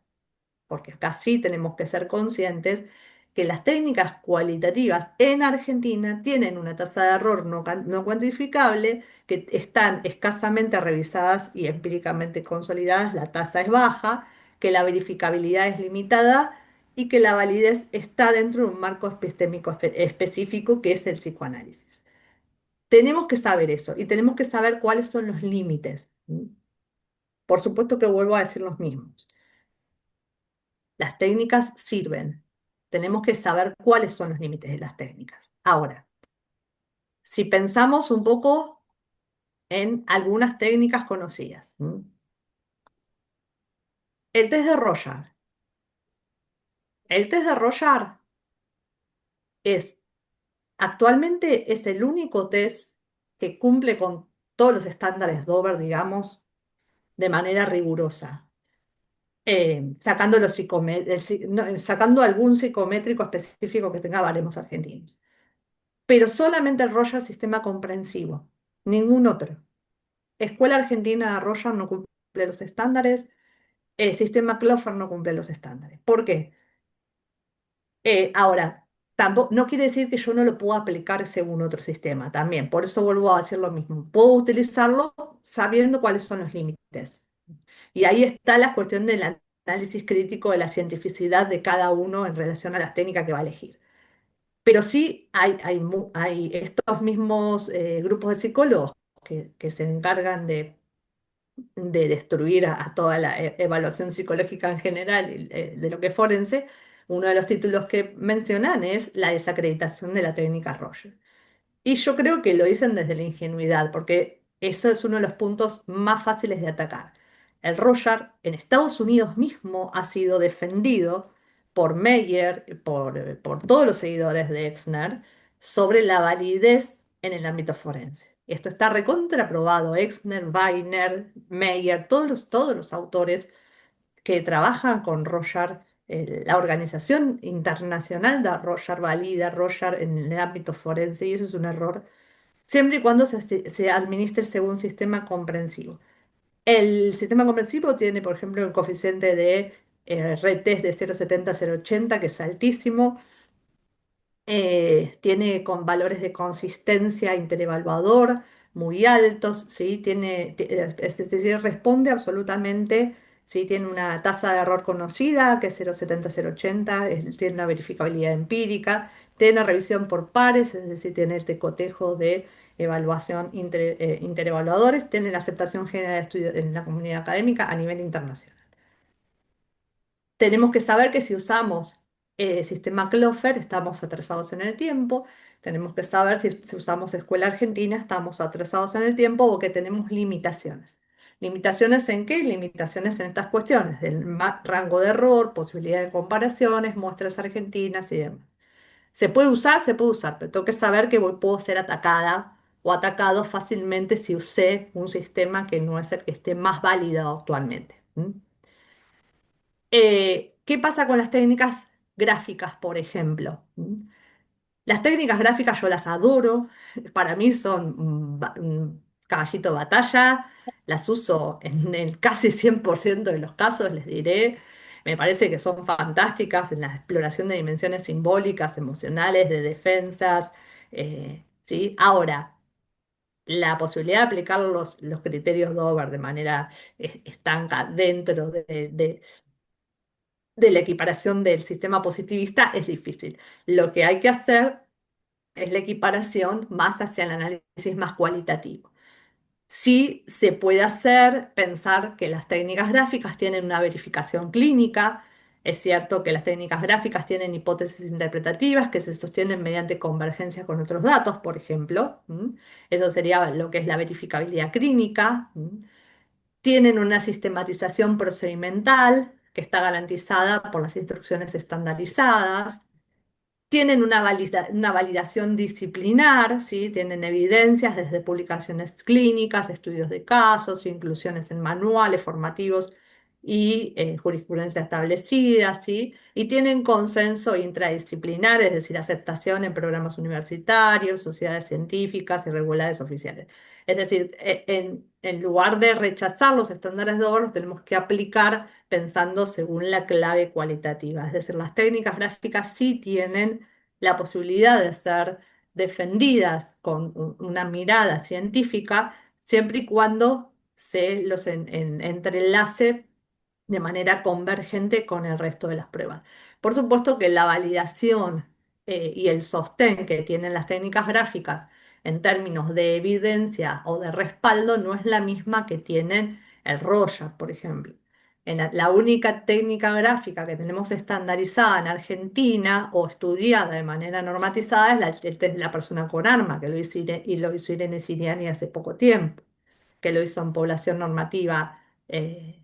porque acá sí tenemos que ser conscientes, que las técnicas cualitativas en Argentina tienen una tasa de error no cuantificable, que están escasamente revisadas y empíricamente consolidadas, la tasa es baja, que la verificabilidad es limitada y que la validez está dentro de un marco epistémico específico que es el psicoanálisis. Tenemos que saber eso y tenemos que saber cuáles son los límites. Por supuesto que vuelvo a decir los mismos. Las técnicas sirven. Tenemos que saber cuáles son los límites de las técnicas. Ahora, si pensamos un poco en algunas técnicas conocidas. El test de Rorschach. El test de Rorschach es, actualmente es el único test que cumple con todos los estándares Dover, digamos, de manera rigurosa. Sacando sacando algún psicométrico específico que tenga baremos argentinos. pero solamente el Roger sistema comprensivo, ningún otro. Escuela Argentina de Roger no cumple los estándares, el sistema Clover no cumple los estándares. ¿Por qué? Ahora, tampoco, no quiere decir que yo no lo pueda aplicar según otro sistema también, por eso vuelvo a decir lo mismo. Puedo utilizarlo sabiendo cuáles son los límites. Y ahí está la cuestión del análisis crítico de la cientificidad de cada uno en relación a las técnicas que va a elegir. Pero sí hay estos mismos grupos de psicólogos que se encargan de destruir a toda la evaluación psicológica en general de lo que es forense. Uno de los títulos que mencionan es la desacreditación de la técnica Roger. Y yo creo que lo dicen desde la ingenuidad, porque eso es uno de los puntos más fáciles de atacar. El Roger en Estados Unidos mismo ha sido defendido por Meyer, por todos los seguidores de Exner, sobre la validez en el ámbito forense. Esto está recontraprobado. Exner, Weiner, Meyer, todos los autores que trabajan con Roger, la organización internacional de Roger valida Roger en el ámbito forense y eso es un error siempre y cuando se administre según un sistema comprensivo. El sistema comprensivo tiene, por ejemplo, el coeficiente de retest de 0,70-0,80, que es altísimo. Tiene con valores de consistencia interevaluador muy altos, ¿sí? Es decir, responde absolutamente, ¿sí? Tiene una tasa de error conocida, que es 0,70-0,80, tiene una verificabilidad empírica, tiene una revisión por pares, es decir, tiene este cotejo de evaluación interevaluadores, tiene la aceptación general de estudio en la comunidad académica a nivel internacional. Tenemos que saber que si usamos sistema Clover estamos atrasados en el tiempo. Tenemos que saber si usamos Escuela Argentina estamos atrasados en el tiempo o que tenemos limitaciones. ¿Limitaciones en qué? Limitaciones en estas cuestiones, del rango de error, posibilidad de comparaciones, muestras argentinas y demás. Se puede usar, pero tengo que saber que puedo ser atacada o atacado fácilmente si usé un sistema que no es el que esté más válido actualmente. ¿Qué pasa con las técnicas gráficas, por ejemplo? Las técnicas gráficas yo las adoro, para mí son un caballito de batalla, las uso en el casi 100% de los casos, les diré. Me parece que son fantásticas en la exploración de dimensiones simbólicas, emocionales, de defensas. ¿Sí? Ahora, la posibilidad de aplicar los criterios Dover de manera estanca dentro de la equiparación del sistema positivista es difícil. Lo que hay que hacer es la equiparación más hacia el análisis más cualitativo. Sí se puede hacer pensar que las técnicas gráficas tienen una verificación clínica. Es cierto que las técnicas gráficas tienen hipótesis interpretativas que se sostienen mediante convergencia con otros datos, por ejemplo. Eso sería lo que es la verificabilidad clínica. Tienen una sistematización procedimental que está garantizada por las instrucciones estandarizadas. Tienen una validación disciplinar, ¿sí? Tienen evidencias desde publicaciones clínicas, estudios de casos, inclusiones en manuales formativos y jurisprudencia establecida, ¿sí? Y tienen consenso intradisciplinar, es decir, aceptación en programas universitarios, sociedades científicas y regulares oficiales. Es decir, en lugar de rechazar los estándares de oro, los tenemos que aplicar pensando según la clave cualitativa. Es decir, las técnicas gráficas sí tienen la posibilidad de ser defendidas con una mirada científica, siempre y cuando se los entrelace de manera convergente con el resto de las pruebas. Por supuesto que la validación y el sostén que tienen las técnicas gráficas en términos de evidencia o de respaldo no es la misma que tienen el Roger, por ejemplo. La única técnica gráfica que tenemos estandarizada en Argentina o estudiada de manera normatizada es el test de la persona con arma, que lo hizo Irene Siriani hace poco tiempo, que lo hizo en población normativa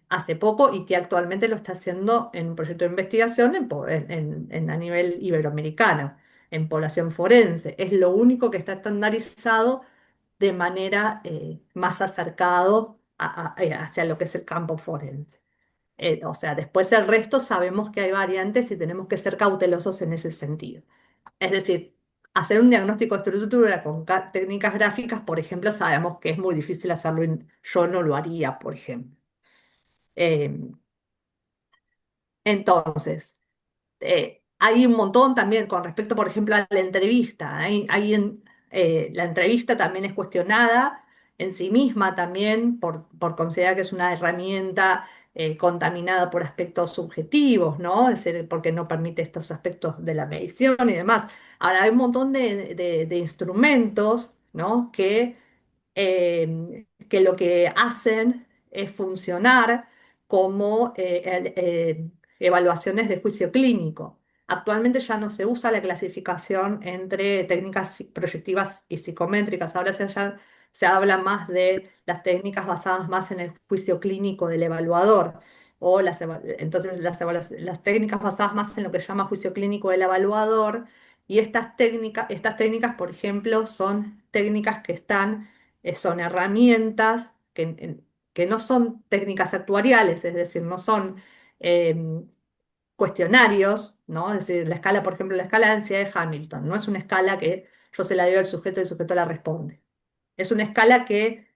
hace poco y que actualmente lo está haciendo en un proyecto de investigación a nivel iberoamericano, en población forense. Es lo único que está estandarizado de manera más acercado hacia lo que es el campo forense. O sea, después el resto sabemos que hay variantes y tenemos que ser cautelosos en ese sentido. Es decir, hacer un diagnóstico de estructura con técnicas gráficas, por ejemplo, sabemos que es muy difícil hacerlo, yo no lo haría, por ejemplo. Eh, entonces, hay un montón también con respecto, por ejemplo, a la entrevista. La entrevista también es cuestionada en sí misma también por considerar que es una herramienta contaminada por aspectos subjetivos, ¿no? Es decir, porque no permite estos aspectos de la medición y demás. Ahora, hay un montón de instrumentos, ¿no? Que lo que hacen es funcionar como evaluaciones de juicio clínico. Actualmente ya no se usa la clasificación entre técnicas proyectivas y psicométricas, ahora se habla más de las técnicas basadas más en el juicio clínico del evaluador, o entonces las técnicas basadas más en lo que se llama juicio clínico del evaluador, y estas técnicas, por ejemplo, son técnicas que son herramientas que no son técnicas actuariales, es decir, no son em, cuestionarios, ¿no? Es decir, la escala, por ejemplo, la escala de ansiedad de Hamilton, no es una escala que yo se la doy al sujeto y el sujeto la responde. Es una escala que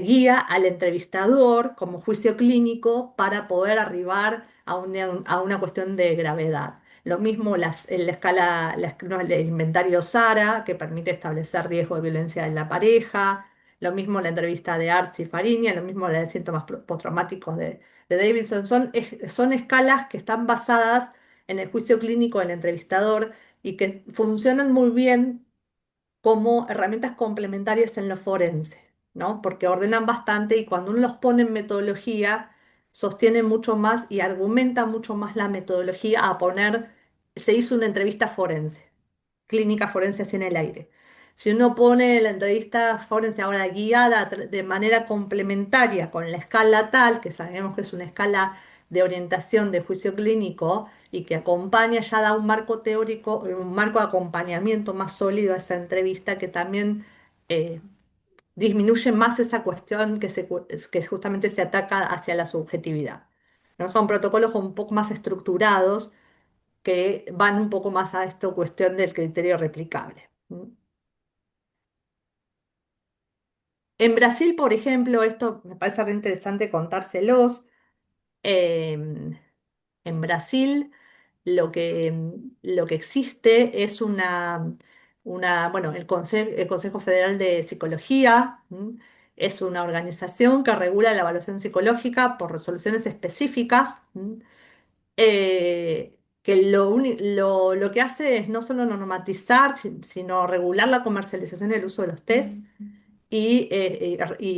guía al entrevistador como juicio clínico para poder arribar a una cuestión de gravedad. Lo mismo en la escala, no, el inventario SARA, que permite establecer riesgo de violencia en la pareja. Lo mismo la entrevista de Arts y Fariña, lo mismo la de síntomas postraumáticos de Davidson. Son escalas que están basadas en el juicio clínico del entrevistador y que funcionan muy bien como herramientas complementarias en lo forense, ¿no? Porque ordenan bastante y cuando uno los pone en metodología, sostiene mucho más y argumenta mucho más la metodología a poner, se hizo una entrevista forense, clínica forense así en el aire. Si uno pone la entrevista forense ahora guiada de manera complementaria con la escala tal, que sabemos que es una escala de orientación de juicio clínico y que acompaña, ya da un marco teórico, un marco de acompañamiento más sólido a esa entrevista que también eh, disminuye más esa cuestión que justamente se ataca hacia la subjetividad. ¿No? Son protocolos un poco más estructurados que van un poco más a esta cuestión del criterio replicable. ¿Mm? En Brasil, por ejemplo, esto me parece re interesante contárselos. em, en Brasil lo que existe es bueno, el Consejo Federal de Psicología, es una organización que regula la evaluación psicológica por resoluciones específicas, que lo que hace es no solo normatizar, sino regular la comercialización y el uso de los test y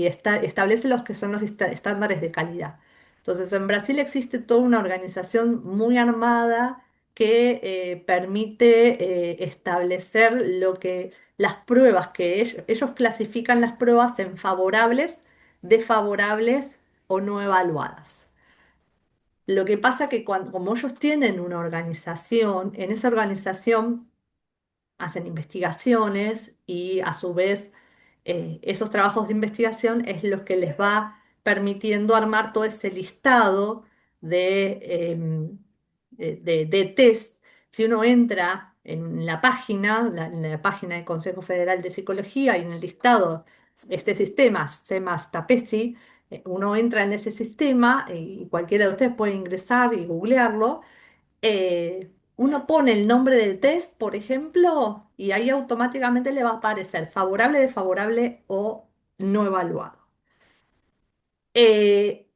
establece los que son los estándares de calidad. Entonces, en Brasil existe toda una organización muy armada que permite establecer las pruebas que ellos clasifican las pruebas en favorables, desfavorables o no evaluadas. Lo que pasa que como ellos tienen una organización, en esa organización hacen investigaciones y a su vez esos trabajos de investigación es lo que les va permitiendo armar todo ese listado de test. Si uno entra en la página, en la página del Consejo Federal de Psicología y en el listado, este sistema, SEMAS TAPESI, uno entra en ese sistema y cualquiera de ustedes puede ingresar y googlearlo. Uno pone el nombre del test, por ejemplo, y ahí automáticamente le va a aparecer favorable, desfavorable o no evaluado. Eh,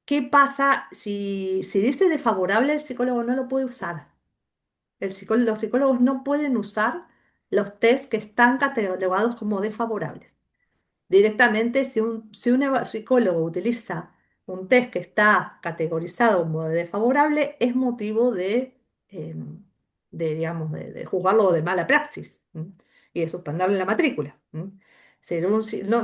¿Qué pasa si dice desfavorable? El psicólogo no lo puede usar. Los psicólogos no pueden usar los test que están catalogados como desfavorables. Directamente, si un psicólogo utiliza un test que está categorizado como desfavorable, es motivo eh, digamos, de juzgarlo de mala praxis, ¿m? Y de suspenderle la matrícula. ¿M?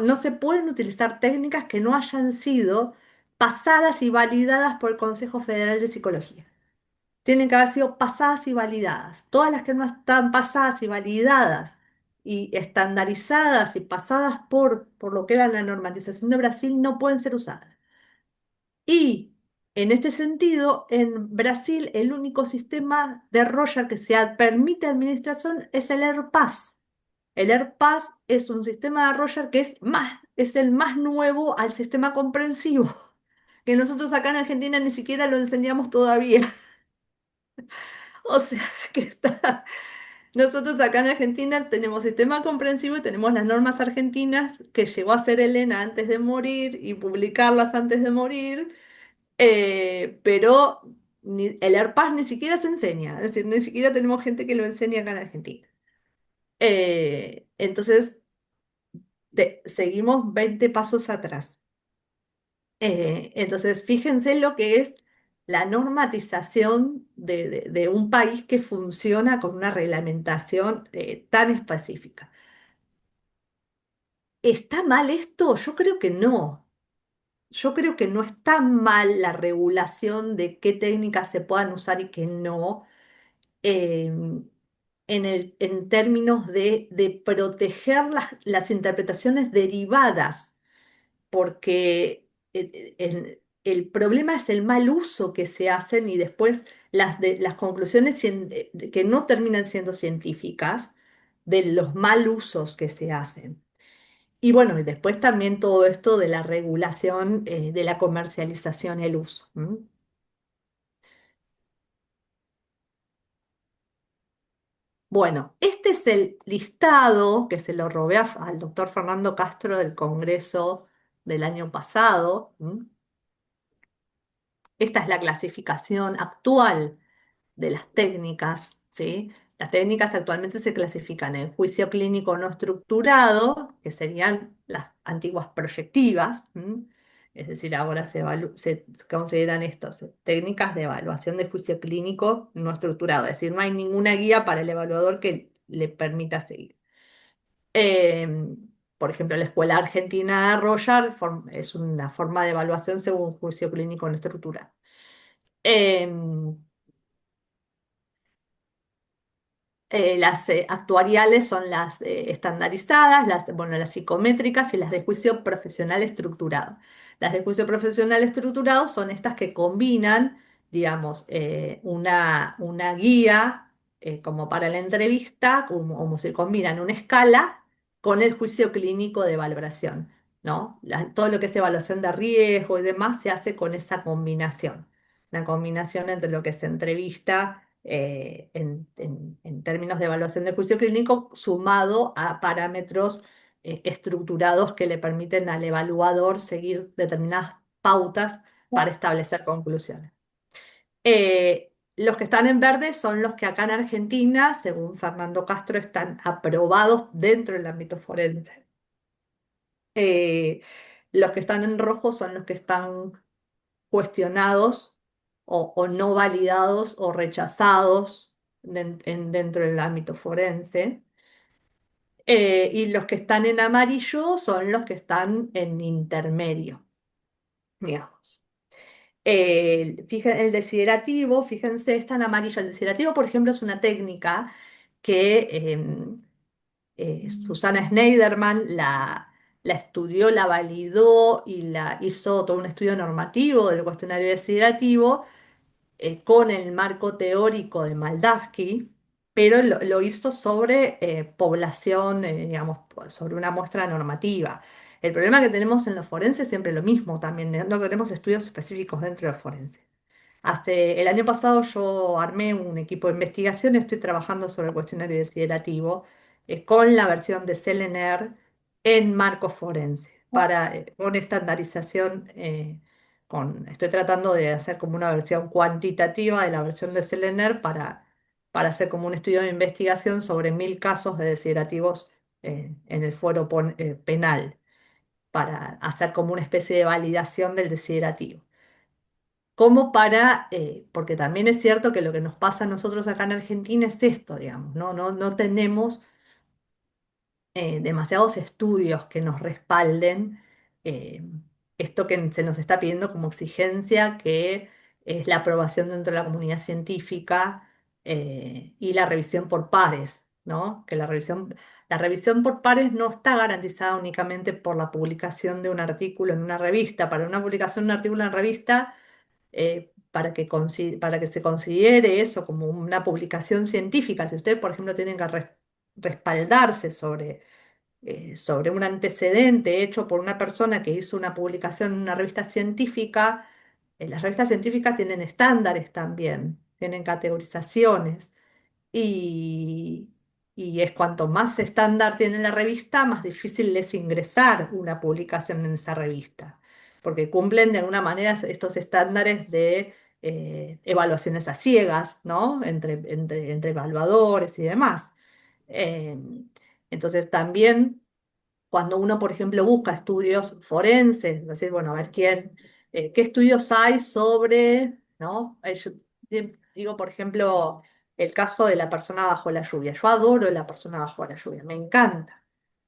No se pueden utilizar técnicas que no hayan sido pasadas y validadas por el Consejo Federal de Psicología. Tienen que haber sido pasadas y validadas. Todas las que no están pasadas y validadas y estandarizadas y pasadas por lo que era la normalización de Brasil no pueden ser usadas. Y En este sentido, en Brasil el único sistema de Roger que se permite administración es el AirPass. El AirPass es un sistema de Roger que es el más nuevo al sistema comprensivo, que nosotros acá en Argentina ni siquiera lo enseñamos todavía. O sea, que nosotros acá en Argentina tenemos sistema comprensivo y tenemos las normas argentinas que llegó a hacer Elena antes de morir y publicarlas antes de morir, pero el AirPass ni siquiera se enseña, es decir, ni siquiera tenemos gente que lo enseñe acá en Argentina. Entonces, seguimos 20 pasos atrás. Entonces, fíjense lo que es la normatización de un país que funciona con una reglamentación tan específica. ¿Está mal esto? Yo creo que no. Yo creo que no está mal la regulación de qué técnicas se puedan usar y qué no, en términos de proteger las interpretaciones derivadas, porque el problema es el mal uso que se hacen y después las conclusiones que no terminan siendo científicas de los mal usos que se hacen. Y bueno, y después también todo esto de la regulación de la comercialización y el uso. ¿M? Bueno, este es el listado que se lo robé al doctor Fernando Castro del Congreso del año pasado. ¿M? Esta es la clasificación actual de las técnicas, ¿sí? Las técnicas actualmente se clasifican en juicio clínico no estructurado, que serían las antiguas proyectivas, ¿m? Es decir, ahora se consideran estos técnicas de evaluación de juicio clínico no estructurado, es decir, no hay ninguna guía para el evaluador que le permita seguir. Por ejemplo, la Escuela Argentina de Roger es una forma de evaluación según juicio clínico no estructurado. Em, las actuariales son las estandarizadas, bueno, las psicométricas y las de juicio profesional estructurado. Las de juicio profesional estructurado son estas que combinan, digamos, una guía como para la entrevista, como se combinan una escala con el juicio clínico de valoración, ¿no? Todo lo que es evaluación de riesgo y demás se hace con esa combinación, una combinación entre lo que es entrevista en términos de evaluación de juicio clínico, sumado a parámetros estructurados que le permiten al evaluador seguir determinadas pautas para establecer conclusiones. Los que están en verde son los que acá en Argentina, según Fernando Castro, están aprobados dentro del ámbito forense. Eh, los que están en rojo son los que están cuestionados o no validados o rechazados dentro del ámbito forense. Y los que están en amarillo son los que están en intermedio, digamos. El desiderativo, fíjense, está en amarillo. El desiderativo, por ejemplo, es una técnica que Susana Schneiderman la estudió, la validó y la hizo todo un estudio normativo del cuestionario desiderativo con el marco teórico de Maldavsky, pero lo hizo sobre población, digamos, sobre una muestra normativa. El problema que tenemos en los forenses es siempre lo mismo también, no tenemos estudios específicos dentro de los forenses. El año pasado yo armé un equipo de investigación, estoy trabajando sobre el cuestionario desiderativo con la versión de Selener en marco forense, con estandarización, estoy tratando de hacer como una versión cuantitativa de la versión de Selener para hacer como un estudio de investigación sobre 1000 casos de desiderativos en el fuero penal, para hacer como una especie de validación del desiderativo porque también es cierto que lo que nos pasa a nosotros acá en Argentina es esto, digamos, ¿no? No tenemos demasiados estudios que nos respalden eh, esto que se nos está pidiendo como exigencia, que es la aprobación dentro de la comunidad científica y la revisión por pares, ¿no? Que la revisión por pares no está garantizada únicamente por la publicación de un artículo en una revista. Para una publicación de un artículo en revista, para que se considere eso como una publicación científica. Si ustedes, por ejemplo, tienen que respaldarse sobre un antecedente hecho por una persona que hizo una publicación en una revista científica, las revistas científicas tienen estándares también, tienen categorizaciones. Y, y es cuanto más estándar tiene la revista, más difícil es ingresar una publicación en esa revista, porque cumplen de alguna manera estos estándares de evaluaciones a ciegas, ¿no? Entre evaluadores y demás. Eh, entonces también cuando uno, por ejemplo, busca estudios forenses, decir, bueno, a ver qué estudios hay sobre, ¿no? Yo digo, por ejemplo, el caso de la persona bajo la lluvia. Yo adoro la persona bajo la lluvia, me encanta.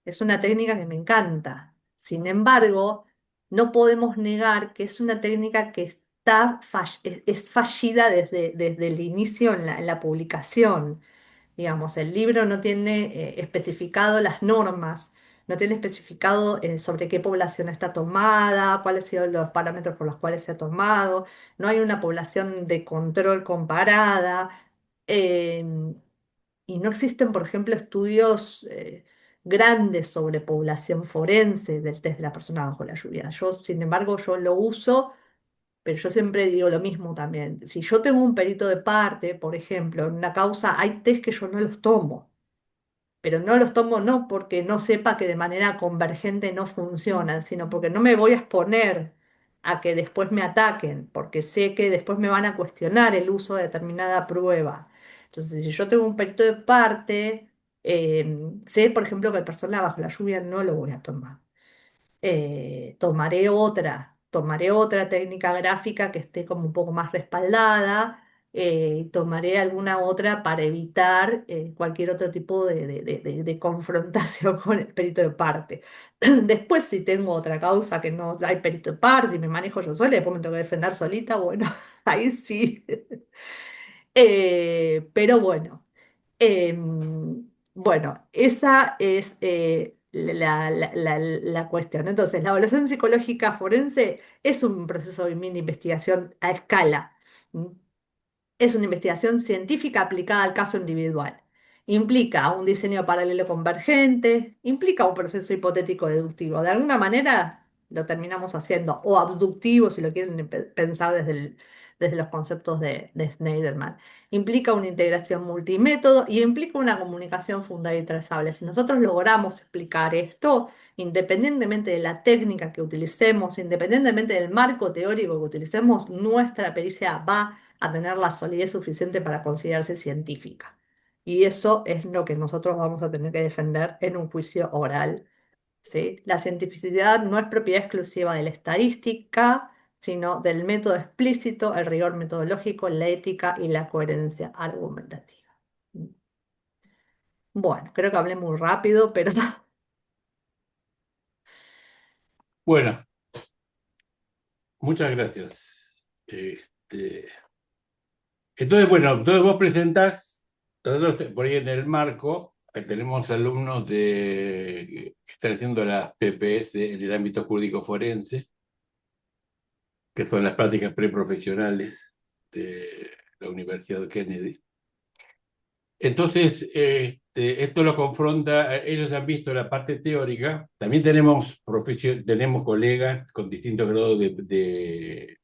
Es una técnica que me encanta. Sin embargo, no podemos negar que es una técnica que es fallida desde el inicio en la publicación. Digamos, el libro no tiene especificado las normas, no tiene especificado sobre qué población está tomada, cuáles han sido los parámetros por los cuales se ha tomado, no hay una población de control comparada, eh, y no existen, por ejemplo, estudios grandes sobre población forense del test de la persona bajo la lluvia. Yo, sin embargo, yo lo uso, pero yo siempre digo lo mismo también. Si yo tengo un perito de parte, por ejemplo, en una causa, hay test que yo no los tomo, pero no los tomo no porque no sepa que de manera convergente no funcionan, sino porque no me voy a exponer a que después me ataquen, porque sé que después me van a cuestionar el uso de determinada prueba. Entonces, si yo tengo un perito de parte, sé, por ejemplo, que el personal bajo la lluvia no lo voy a tomar. Tomaré otra técnica gráfica que esté como un poco más respaldada, tomaré alguna otra para evitar cualquier otro tipo de confrontación con el perito de parte. Después, si tengo otra causa que no hay perito de parte y me manejo yo sola y después me tengo que defender solita, bueno, ahí sí. Pero bueno. Bueno, esa es la cuestión. Entonces, la evaluación psicológica forense es un proceso de investigación a escala. ¿M? Es una investigación científica aplicada al caso individual. Implica un diseño paralelo convergente, implica un proceso hipotético deductivo. De alguna manera lo terminamos haciendo, o abductivo, si lo quieren pensar desde los conceptos de Snyderman. Implica una integración multimétodo y implica una comunicación fundada y trazable. Si nosotros logramos explicar esto, independientemente de la técnica que utilicemos, independientemente del marco teórico que utilicemos, nuestra pericia va a tener la solidez suficiente para considerarse científica. Y eso es lo que nosotros vamos a tener que defender en un juicio oral, ¿sí? La cientificidad no es propiedad exclusiva de la estadística, sino del método explícito, el rigor metodológico, la ética y la coherencia argumentativa. Bueno, creo que hablé muy rápido, pero Bueno, muchas gracias. Entonces, bueno, entonces vos presentás, nosotros por ahí en el marco, que tenemos alumnos que están haciendo las PPS en el ámbito jurídico forense, que son las prácticas preprofesionales de la Universidad de Kennedy. Entonces, esto lo confronta, ellos han visto la parte teórica, también tenemos colegas con distintos grados de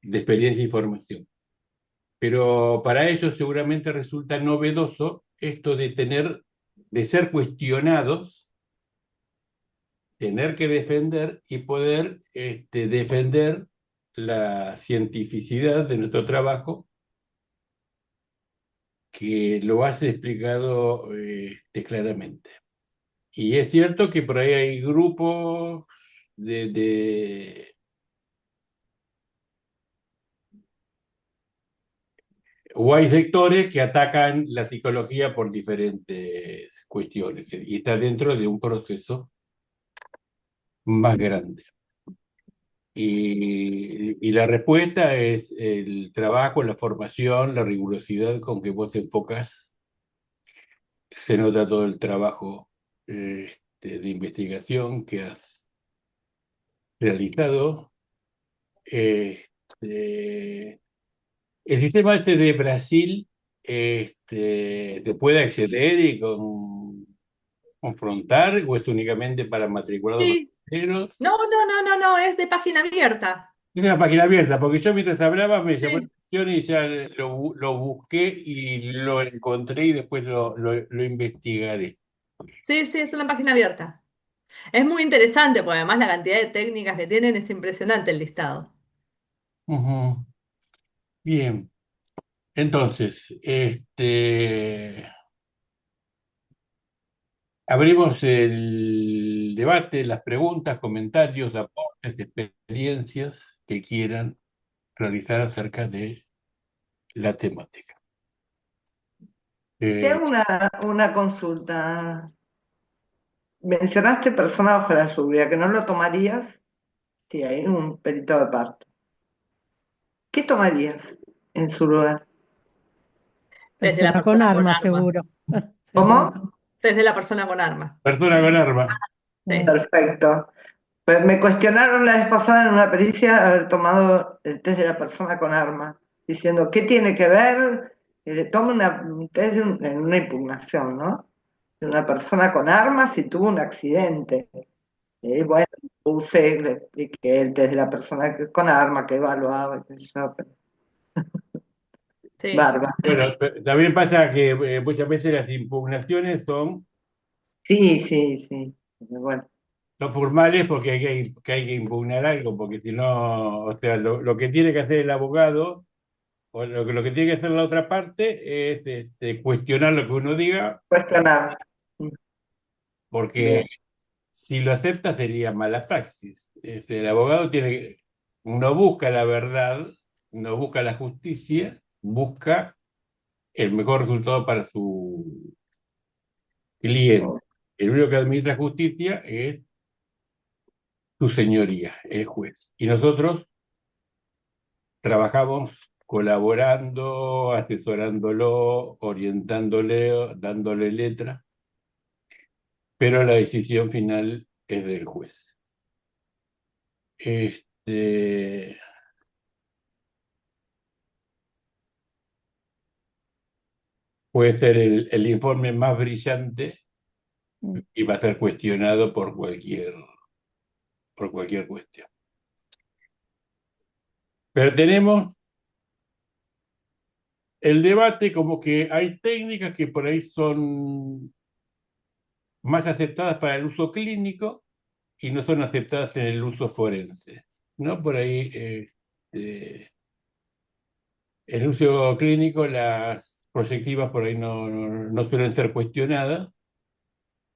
experiencia e información. Pero para ellos seguramente resulta novedoso esto de ser cuestionados, tener que defender y poder defender la cientificidad de nuestro trabajo, que lo has explicado claramente. Y es cierto que por ahí hay grupos de o hay sectores que atacan la psicología por diferentes cuestiones y está dentro de un proceso más grande. Y la respuesta es el trabajo, la formación, la rigurosidad con que vos enfocas. Se nota todo el trabajo de investigación que has realizado Este, el sistema este de Brasil, ¿te puede acceder y confrontar o es únicamente para matriculados Sí, extranjeros? no, no, no, no, no, es de página abierta. Es una página abierta, porque yo mientras hablaba me llamó la Sí, atención y ya lo busqué y lo encontré y después lo investigaré. sí, sí, es una página abierta. Es muy interesante, porque además la cantidad de técnicas que tienen es impresionante el listado. Ujú. Bien, entonces, abrimos el debate, las preguntas, comentarios, aportes, experiencias que quieran realizar acerca de la temática. Te Eh, hago una consulta. Mencionaste persona bajo la lluvia, que no lo tomarías si hay un perito de parto. ¿Qué tomarías en su lugar? Desde la Persona con persona con armas, arma. seguro. Seguro. ¿Cómo? Desde la persona con arma. persona con arma. Sí, Perfecto. Pues me cuestionaron la vez pasada en una pericia haber tomado el test de la persona con arma, diciendo, ¿qué tiene que ver? Toma un test en una impugnación, ¿no? De una persona con armas y tuvo un accidente. Bueno, le expliqué el test de la persona con arma que evaluaba, qué sé yo, pero sí, bárbaro. Bueno, también pasa que muchas veces las impugnaciones Sí, sí, sí. Bueno, son formales porque hay que impugnar algo, porque si no, o sea, lo que tiene que hacer el abogado o lo que tiene que hacer la otra parte es cuestionar lo que uno diga, cuestionar. porque Bien. si lo acepta sería mala praxis. El abogado uno busca la verdad, uno busca la justicia, busca el mejor resultado para su cliente. El único que administra justicia es su señoría, el juez. Y nosotros trabajamos colaborando, asesorándolo, orientándole, dándole letra, pero la decisión final es del juez. Este, puede ser el informe más brillante y va a ser cuestionado por cualquier cuestión. Pero tenemos el debate como que hay técnicas que por ahí son más aceptadas para el uso clínico y no son aceptadas en el uso forense, ¿no? Por ahí, en el uso clínico, las proyectivas por ahí no suelen ser cuestionadas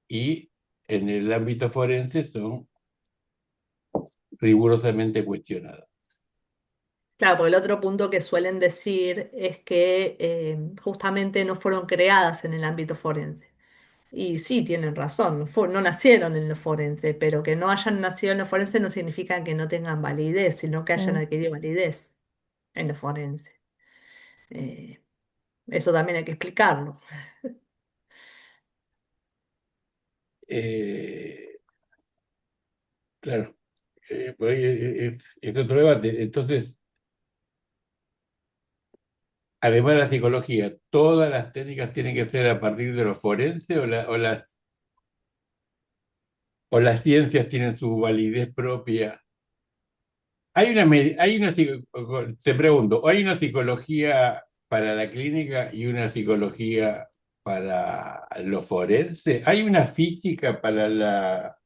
y en el ámbito forense son rigurosamente cuestionadas. claro, porque el otro punto que suelen decir es que justamente no fueron creadas en el ámbito forense. Y sí, tienen razón, no nacieron en lo forense, pero que no hayan nacido en lo forense no significa que no tengan validez, sino que hayan Mm. adquirido validez en lo forense. Eh, Eso también hay que explicarlo. Eh, claro, por ahí es otro debate. Entonces, además de la psicología, ¿todas las técnicas tienen que ser a partir de lo forense o las ciencias tienen su validez propia? Te pregunto, ¿hay una psicología para la clínica y una psicología para lo forense? ¿Hay una física para la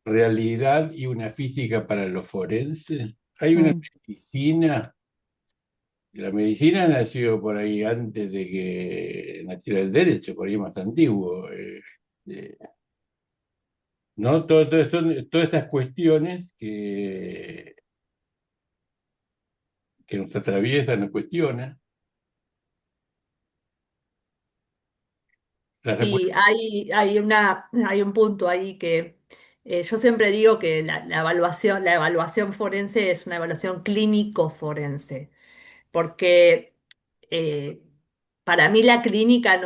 realidad y una física para lo forense? ¿Hay una Mm. medicina? La medicina nació por ahí antes de que naciera el derecho, por ahí más antiguo. Eh, ¿No? Son todas estas cuestiones que nos atraviesan, nos cuestionan. La respuesta Y hay un punto ahí que yo siempre digo que la evaluación forense es una evaluación clínico-forense, porque eh, para mí la clínica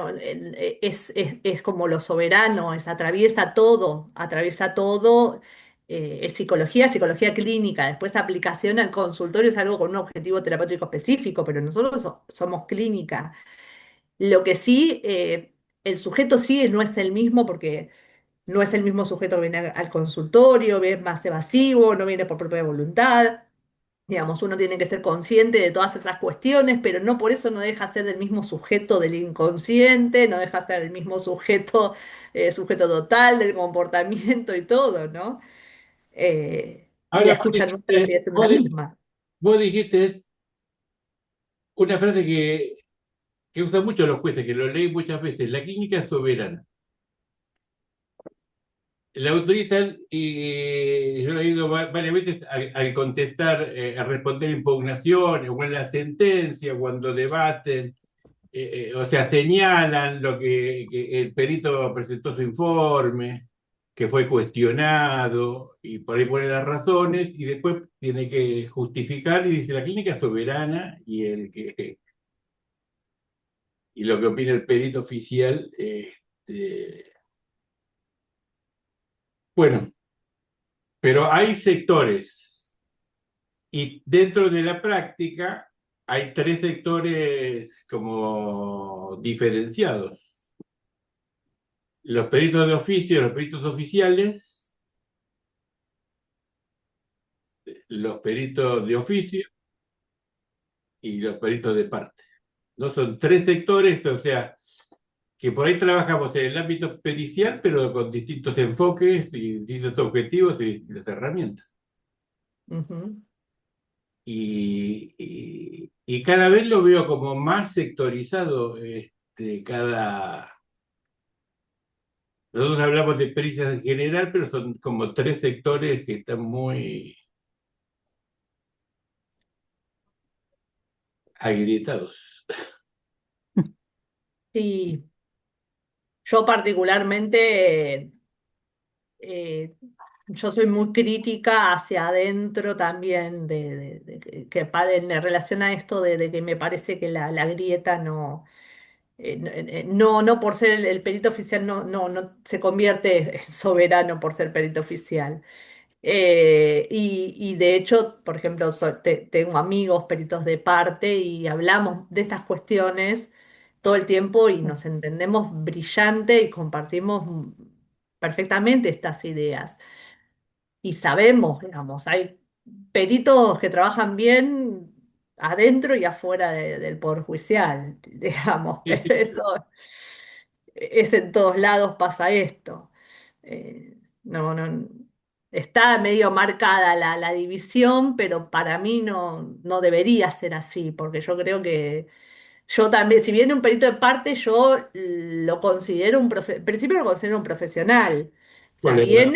es como lo soberano, atraviesa todo es psicología, psicología clínica, después aplicación al consultorio es algo con un objetivo terapéutico específico, pero nosotros somos clínica. Lo que sí, el sujeto sí no es el mismo porque no es el mismo sujeto que viene al consultorio, es más evasivo, no viene por propia voluntad. Digamos, uno tiene que ser consciente de todas esas cuestiones, pero no por eso no deja de ser del mismo sujeto del inconsciente, no deja de ser el mismo sujeto, sujeto total del comportamiento y todo, ¿no? Y la Ahora, escucha nuestra sigue siendo la misma. vos dijiste una frase que usan mucho los jueces, que lo leí muchas veces, la clínica es soberana. La autorizan y yo lo he oído varias veces al contestar, al responder impugnaciones o en la sentencia, cuando debaten, o sea, señalan lo que el perito presentó su informe, que fue cuestionado, y por ahí pone las razones, y después tiene que justificar y dice la clínica es soberana y lo que opina el perito oficial, bueno, pero hay sectores y dentro de la práctica hay tres sectores como diferenciados. Los peritos de oficio, los peritos oficiales, los peritos de oficio y los peritos de parte. ¿No? Son tres sectores, o sea, que por ahí trabajamos en el ámbito pericial, pero con distintos enfoques y distintos objetivos y distintas herramientas. Ujú. Y cada vez lo veo como más sectorizado, nosotros hablamos de pericias en general, pero son como tres sectores que están muy agrietados. Sí, yo particularmente, yo soy muy crítica hacia adentro también en relación a esto de que me parece que la grieta no por ser el perito oficial no se convierte en soberano por ser perito oficial. Y de hecho, por ejemplo, tengo amigos peritos de parte y hablamos de estas cuestiones todo el tiempo y nos entendemos brillante y compartimos perfectamente estas ideas. Y sabemos, digamos, hay peritos que trabajan bien adentro y afuera del Poder Judicial, digamos, Sí, sí, eso es en todos lados pasa esto. No, está medio marcada la división, pero para mí no debería ser así, porque yo creo que yo también, si viene un perito de parte, yo lo considero en principio lo considero un profesional. O sea, colega.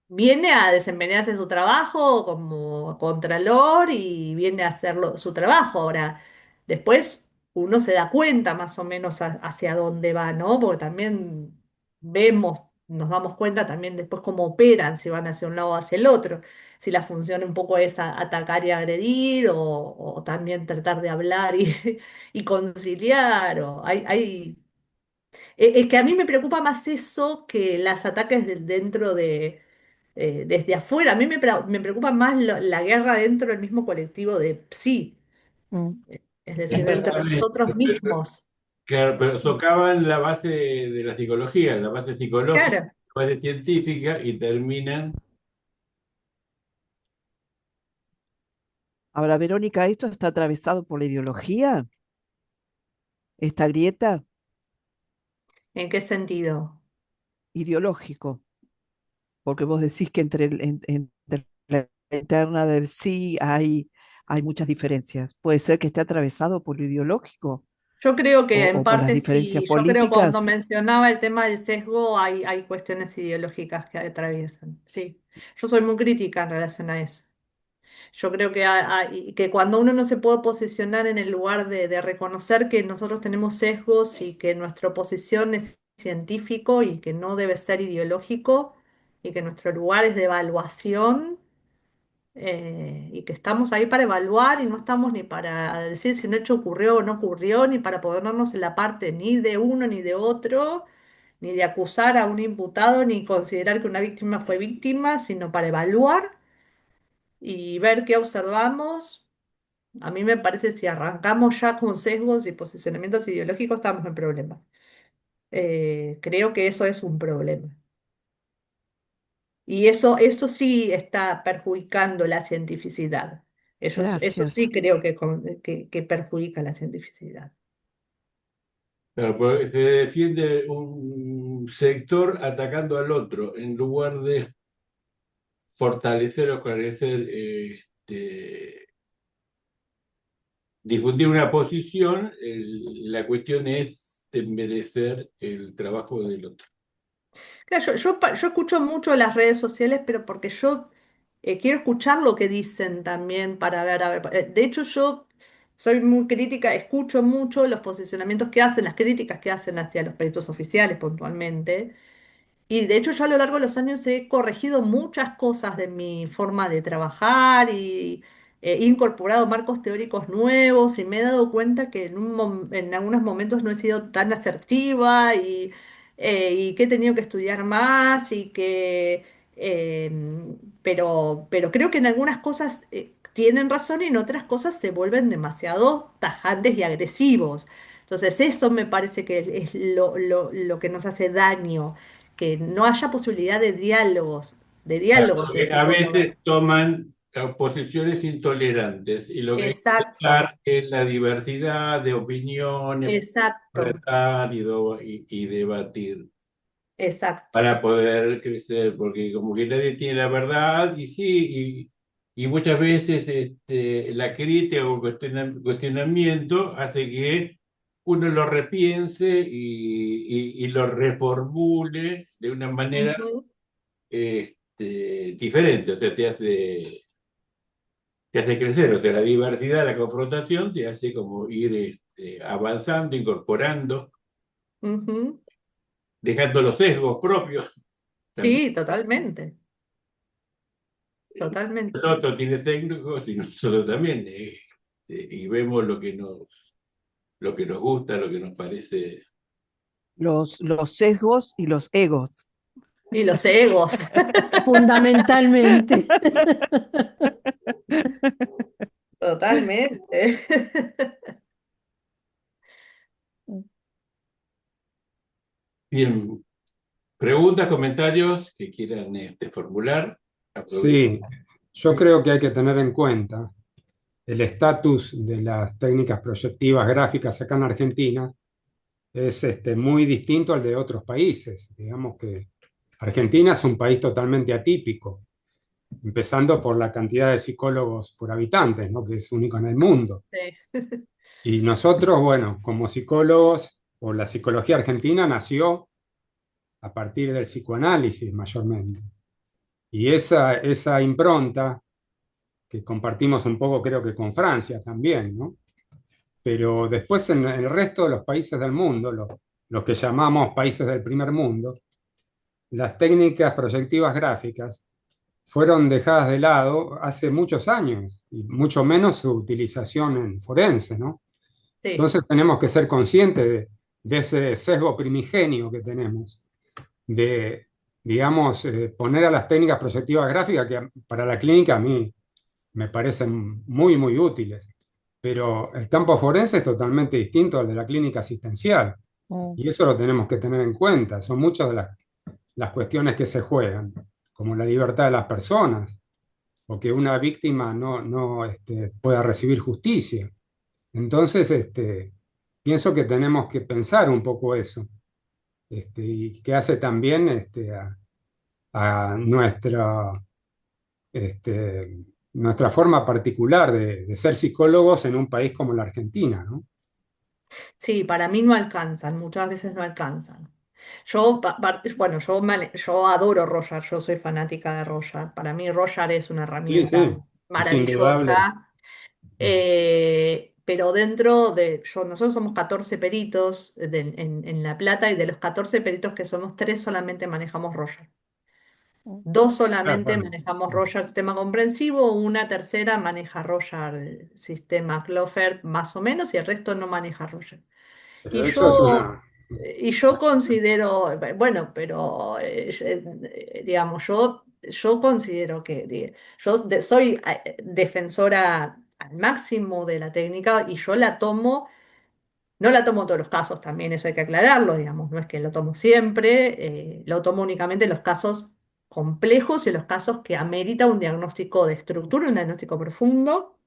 viene a desempeñarse su trabajo como contralor y viene a hacer su trabajo. Ahora, después uno se da cuenta más o menos hacia dónde va, ¿no? Porque también vemos, nos damos cuenta también después cómo operan, si van hacia un lado o hacia el otro. Si la función un poco es atacar y agredir o también tratar de hablar y conciliar. Es que a mí me preocupa más eso que los ataques dentro desde afuera. A mí me preocupa más la guerra dentro del mismo colectivo de sí, Mm. es decir, dentro de Exactamente. nosotros mismos. Claro, pero socavan la base de la psicología, la base psicológica, Claro. la base científica y terminan. Ahora, Verónica, ¿esto está atravesado por la ideología? ¿Esta grieta? ¿En qué sentido? Ideológico, porque vos decís que entre la interna del sí hay muchas diferencias. ¿Puede ser que esté atravesado por lo ideológico Yo creo que en o por las parte diferencias sí, yo creo cuando políticas? mencionaba el tema del sesgo hay cuestiones ideológicas que atraviesan, sí. Yo soy muy crítica en relación a eso. Yo creo que cuando uno no se puede posicionar en el lugar de reconocer que nosotros tenemos sesgos y que nuestra oposición es científico y que no debe ser ideológico y que nuestro lugar es de evaluación y que estamos ahí para evaluar y no estamos ni para decir si un hecho ocurrió o no ocurrió, ni para ponernos en la parte ni de uno ni de otro, ni de acusar a un imputado, ni considerar que una víctima fue víctima, sino para evaluar y ver qué observamos. A mí me parece si arrancamos ya con sesgos y posicionamientos ideológicos, estamos en problemas. Creo que eso es un problema. Y eso sí está perjudicando la cientificidad. Eso sí Gracias. creo que perjudica la cientificidad. Pero porque se defiende un sector atacando al otro en lugar de fortalecer o esclarecer, difundir una posición. La cuestión es desmerecer el trabajo del otro. Claro, yo escucho mucho las redes sociales, pero porque yo quiero escuchar lo que dicen también para ver, a ver. De hecho, yo soy muy crítica, escucho mucho los posicionamientos que hacen, las críticas que hacen hacia los peritos oficiales puntualmente. Y de hecho yo a lo largo de los años he corregido muchas cosas de mi forma de trabajar y he incorporado marcos teóricos nuevos y me he dado cuenta que en algunos momentos no he sido tan asertiva y que he tenido que estudiar más eh, pero creo que en algunas cosas tienen razón y en otras cosas se vuelven demasiado tajantes y agresivos. Entonces eso me parece que es lo que nos hace daño, que no haya posibilidad de diálogos en ese A punto. veces toman posiciones intolerantes y lo que hay que Exacto, tratar es la diversidad de opiniones, exacto, tratar y debatir exacto. para poder crecer, porque como que nadie tiene la verdad y sí, y muchas veces la crítica o cuestionamiento hace que uno lo repiense y lo reformule de una manera Ujú, diferente, o sea, te hace crecer, o sea, la diversidad, la confrontación te hace como ir avanzando, incorporando, ujú. dejando los sesgos propios también. Sí, totalmente, El totalmente. otro tiene sesgos y nosotros también, y vemos lo que nos gusta, lo que nos parece. Los sesgos y los egos. Y los egos. Fundamentalmente. Totalmente. Bien, preguntas, comentarios que quieran formular. Aprovecho. Sí, yo creo que hay que tener en cuenta el estatus de las técnicas proyectivas gráficas acá en Argentina es muy distinto al de otros países. Digamos que Argentina es un país totalmente atípico, empezando por la cantidad de psicólogos por habitantes, ¿no? Que es único en el mundo. Sí. Y nosotros, bueno, como psicólogos, o la psicología argentina nació a partir del psicoanálisis mayormente. Y esa impronta que compartimos un poco creo que con Francia también, ¿no? Pero después en el resto de los países del mundo, los que llamamos países del primer mundo, las técnicas proyectivas gráficas fueron dejadas de lado hace muchos años y mucho menos su utilización en forense, ¿no? Sí. Entonces tenemos que ser conscientes de ese sesgo primigenio que tenemos, de, digamos, poner a las técnicas proyectivas gráficas, que para la clínica a mí me parecen muy, muy útiles, pero el campo forense es totalmente distinto al de la clínica asistencial Mm. y eso lo tenemos que tener en cuenta. Son muchas de las cuestiones que se juegan, como la libertad de las personas o que una víctima no pueda recibir justicia. Entonces, pienso que tenemos que pensar un poco eso, y que hace también a este, nuestra forma particular de ser psicólogos en un país como la Argentina, ¿no? Sí, para mí no alcanzan, muchas veces no alcanzan. Bueno, yo adoro Roger, yo soy fanática de Roger. Para mí Roger es una Sí, herramienta sí, es indudable. maravillosa, pero nosotros somos 14 peritos en La Plata y de los 14 peritos que somos, 3 solamente manejamos Roger. Dos Claro, solamente claro. manejamos Roger sistema comprensivo, una tercera maneja Roger sistema Clover más o menos y el resto no maneja Roger. Y Pero eso es yo, y yo considero, bueno, pero digamos, yo considero que soy defensora al máximo de la técnica y yo la tomo, no la tomo en todos los casos también, eso hay que aclararlo, digamos, no es que lo tomo siempre, lo tomo únicamente en los casos complejos y en los casos que amerita un diagnóstico de estructura, un diagnóstico profundo,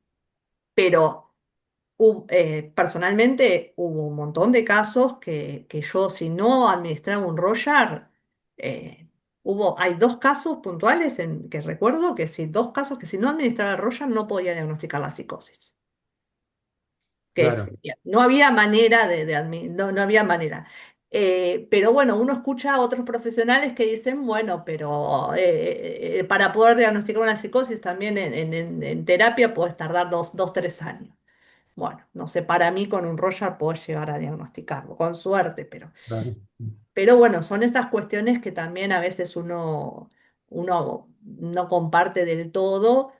pero personalmente hubo un montón de casos que yo, si no administraba un Roger, hay dos casos puntuales que recuerdo que sí, dos casos que si no administraba el Roger no podía diagnosticar la psicosis. Claro, No había manera no había manera. Pero bueno, uno escucha a otros profesionales que dicen, bueno, pero para poder diagnosticar una psicosis también en terapia puedes tardar 3 años. Bueno, no sé, para mí con un Roger puedo llegar a diagnosticarlo, con suerte, claro. pero bueno, son esas cuestiones que también a veces uno no comparte del todo.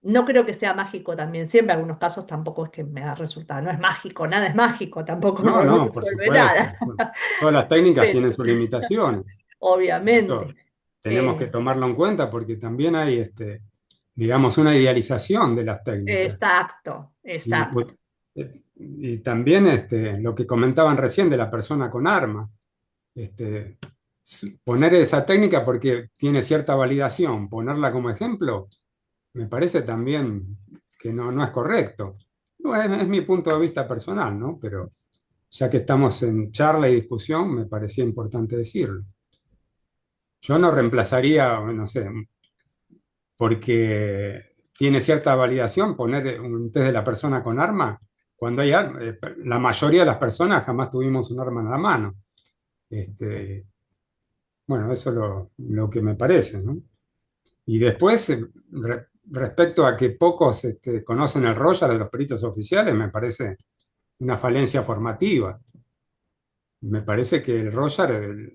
No creo que sea mágico también, siempre en algunos casos tampoco es que me da resultado, no es mágico, nada es mágico, tampoco No, no, por resuelve supuesto. nada, Todas las técnicas pero tienen sus limitaciones. Eso obviamente. tenemos que eh, tomarlo en cuenta porque también hay, digamos, una idealización de las técnicas. exacto, Y, exacto. y también lo que comentaban recién de la persona con arma. Este, Poner esa técnica porque tiene cierta validación, ponerla como ejemplo, me parece también que no es correcto. No, es mi punto de vista personal, ¿no? Pero ya que estamos en charla y discusión, me parecía importante decirlo. Yo no reemplazaría, no sé, porque tiene cierta validación poner un test de la persona con arma, cuando la mayoría de las personas jamás tuvimos un arma en la mano. Este, bueno, eso es lo que me parece, ¿no? Y después, respecto a que pocos conocen el Roger de los peritos oficiales, me parece una falencia formativa. Me parece que el Roger,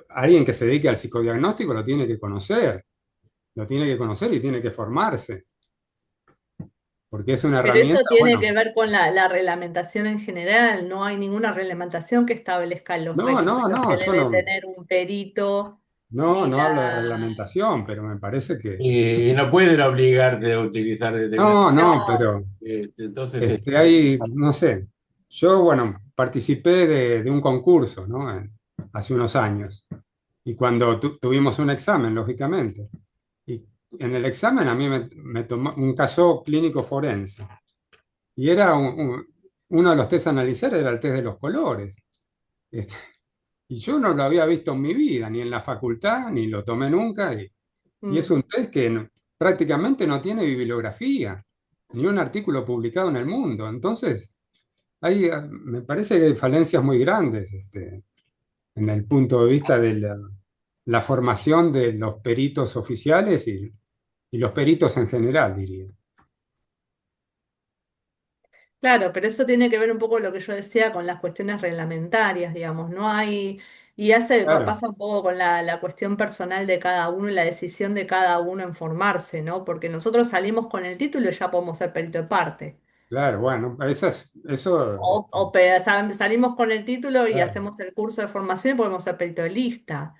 alguien que se dedique al psicodiagnóstico lo tiene que conocer y tiene que formarse, porque es una Pero eso herramienta, tiene que bueno, ver con la reglamentación en general. No hay ninguna reglamentación que establezca los no, no, requisitos no, que yo debe no, tener un perito, no, ni no hablo de la... reglamentación, pero me parece que, Y no pueden obligarte a utilizar determinadas. no, no, No, pero Entonces, hay, no sé, yo, bueno, participé de un concurso, ¿no? Hace unos años. Y cuando tuvimos un examen, lógicamente. Y en el examen a mí me tomó un caso clínico forense. Y era uno de los test a analizar era el test de los colores. Este, y yo no lo había visto en mi vida, ni en la facultad, ni lo tomé nunca. Y es mm, un test que prácticamente no tiene bibliografía, ni un artículo publicado en el mundo. Entonces, me parece que hay falencias muy grandes en el punto de vista de la formación de los peritos oficiales y los peritos en general, diría. claro, pero eso tiene que ver un poco lo que yo decía con las cuestiones reglamentarias, digamos. No hay... Claro, pasa un poco con la cuestión personal de cada uno y la decisión de cada uno en formarse, ¿no? Porque nosotros salimos con el título y ya podemos ser perito de parte. claro, bueno, eso, Salimos con el título y claro, hacemos el curso de formación y podemos ser perito de lista.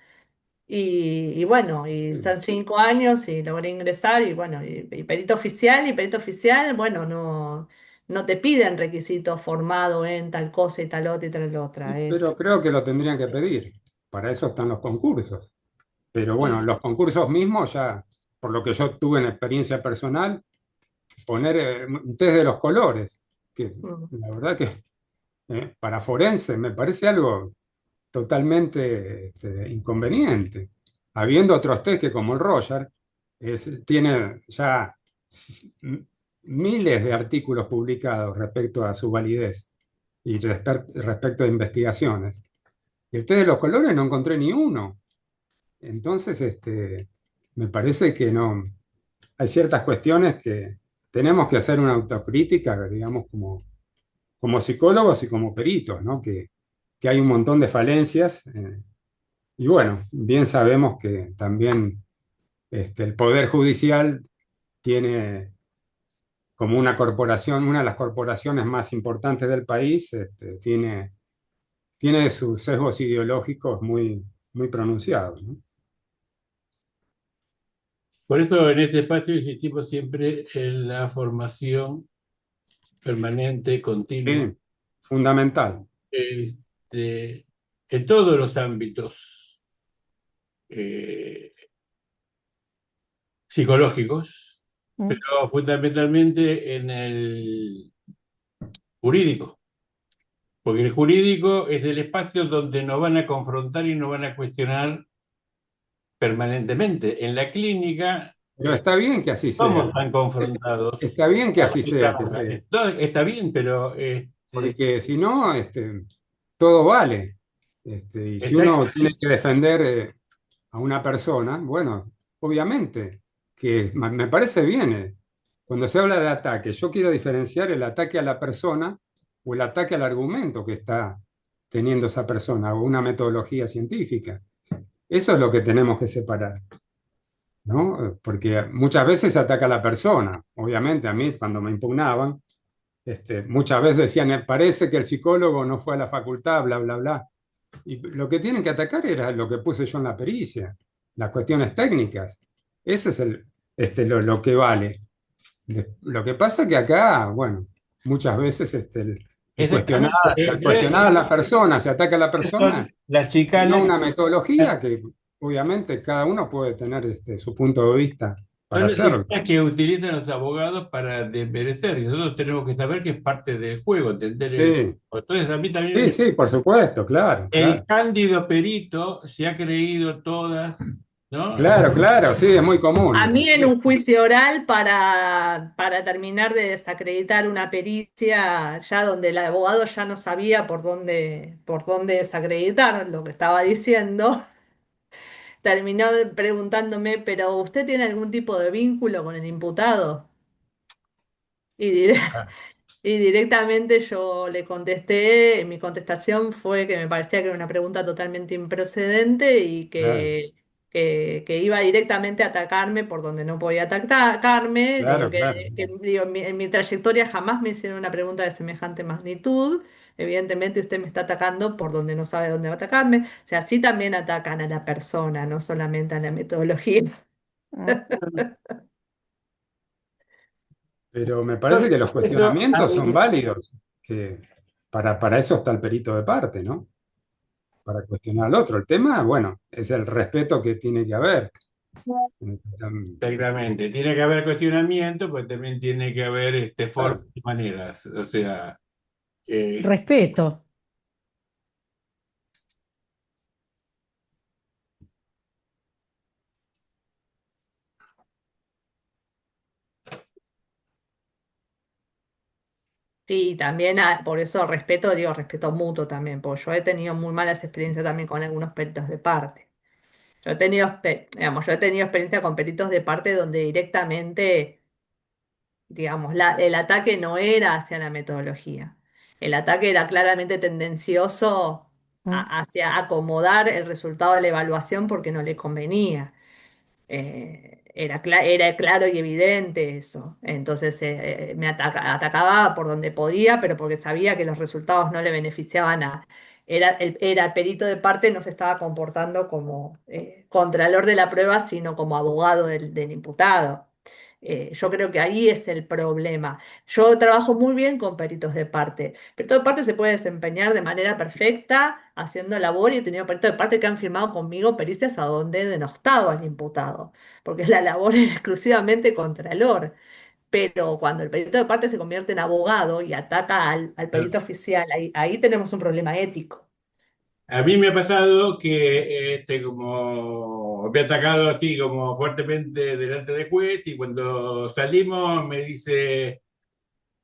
Y bueno, y sí. están 5 años y logré ingresar y bueno, y perito oficial, bueno, no te piden requisitos formado en tal cosa y tal otra y tal otra. Pero creo que lo tendrían que pedir. Para eso están los concursos. Pero bueno, Y, los concursos mismos ya, por lo que yo tuve en experiencia personal, poner un test de los colores, que mm, la verdad que para forense me parece algo totalmente inconveniente. Habiendo otros test que como el Roger, tiene ya miles de artículos publicados respecto a su validez y respecto a investigaciones. Y el test de los colores no encontré ni uno. Entonces, me parece que no, hay ciertas cuestiones que tenemos que hacer una autocrítica, digamos, como psicólogos y como peritos, ¿no? Que hay un montón de falencias. Y bueno, bien sabemos que también el Poder Judicial tiene como una corporación, una de las corporaciones más importantes del país, tiene tiene sus sesgos ideológicos muy, muy pronunciados, ¿no? Por eso en este espacio insistimos siempre en la formación permanente, continua, Sí, fundamental. este, en todos los ámbitos eh, psicológicos, Mm. pero fundamentalmente en el jurídico, porque el jurídico es el espacio donde nos van a confrontar y nos van a cuestionar permanentemente. En la clínica Pero está bien que así somos sea. tan confrontados. Está bien que así sea, que se, No, está bien, pero porque si no, todo vale. Y si uno tiene que defender a una persona, bueno, obviamente, que me parece bien. Cuando se habla de ataque, yo quiero diferenciar el ataque a la persona o el ataque al argumento que está teniendo esa persona o una metodología científica. Eso es lo que tenemos que separar, ¿no? Porque muchas veces se ataca a la persona. Obviamente, a mí, cuando me impugnaban, muchas veces decían, parece que el psicólogo no fue a la facultad, bla, bla, bla. Y lo que tienen que atacar era lo que puse yo en la pericia, las cuestiones técnicas. Ese es lo que vale. Lo que pasa es que acá, bueno, muchas veces exactamente. cuestionada a la persona, se ataca a la persona, Son las y no chicanas, una metodología que obviamente cada uno puede tener su punto de vista son para las hacerlo. chicanas que utilizan los abogados para desmerecer. Y nosotros tenemos que saber que es parte del juego, entender el Sí, juego. Entonces, a mí sí, también sí, por supuesto, claro, el claro. cándido perito se ha creído todas, ¿no? Claro, claro, sí, es muy común A eso. mí en un juicio oral para terminar de desacreditar una pericia, ya donde el abogado ya no sabía por dónde desacreditar lo que estaba diciendo, terminó preguntándome, ¿pero usted tiene algún tipo de vínculo con el imputado? Y, dire- y directamente yo le contesté, mi contestación fue que me parecía que era una pregunta totalmente improcedente y Claro, que iba directamente a atacarme por donde no podía atacarme. Le digo claro, claro. digo, en mi trayectoria jamás me hicieron una pregunta de semejante magnitud. Evidentemente usted me está atacando por donde no sabe dónde va a atacarme. O sea, sí también atacan a la persona, no solamente a la metodología. Mm. Pero me parece que los Eso, cuestionamientos son válidos, que para eso está el perito de parte, ¿no? Para cuestionar al otro. El tema, bueno, es el respeto que tiene que haber. exactamente, tiene que haber cuestionamiento, pues también tiene que haber formas Claro. y maneras. O sea, eh, Respeto. Sí, también por eso respeto, digo respeto mutuo también, porque yo he tenido muy malas experiencias también con algunos peritos de parte. Yo he tenido experiencia con peritos de parte donde directamente, digamos, el ataque no era hacia la metodología. El ataque era claramente tendencioso Mm. hacia acomodar el resultado de la evaluación porque no le convenía. Era claro y evidente eso. Entonces me atacaba por donde podía, pero porque sabía que los resultados no le beneficiaban a... el perito de parte no se estaba comportando como contralor de la prueba, sino como abogado del imputado. Yo creo que ahí es el problema. Yo trabajo muy bien con peritos de parte. Perito de parte se puede desempeñar de manera perfecta haciendo labor y he tenido peritos de parte que han firmado conmigo pericias a donde he denostado al imputado, porque la labor es exclusivamente contralor. Pero cuando el perito de parte se convierte en abogado y ataca al perito oficial, ahí tenemos un problema ético. a mí me ha pasado que como me ha atacado así como fuertemente delante del juez y cuando salimos me dice,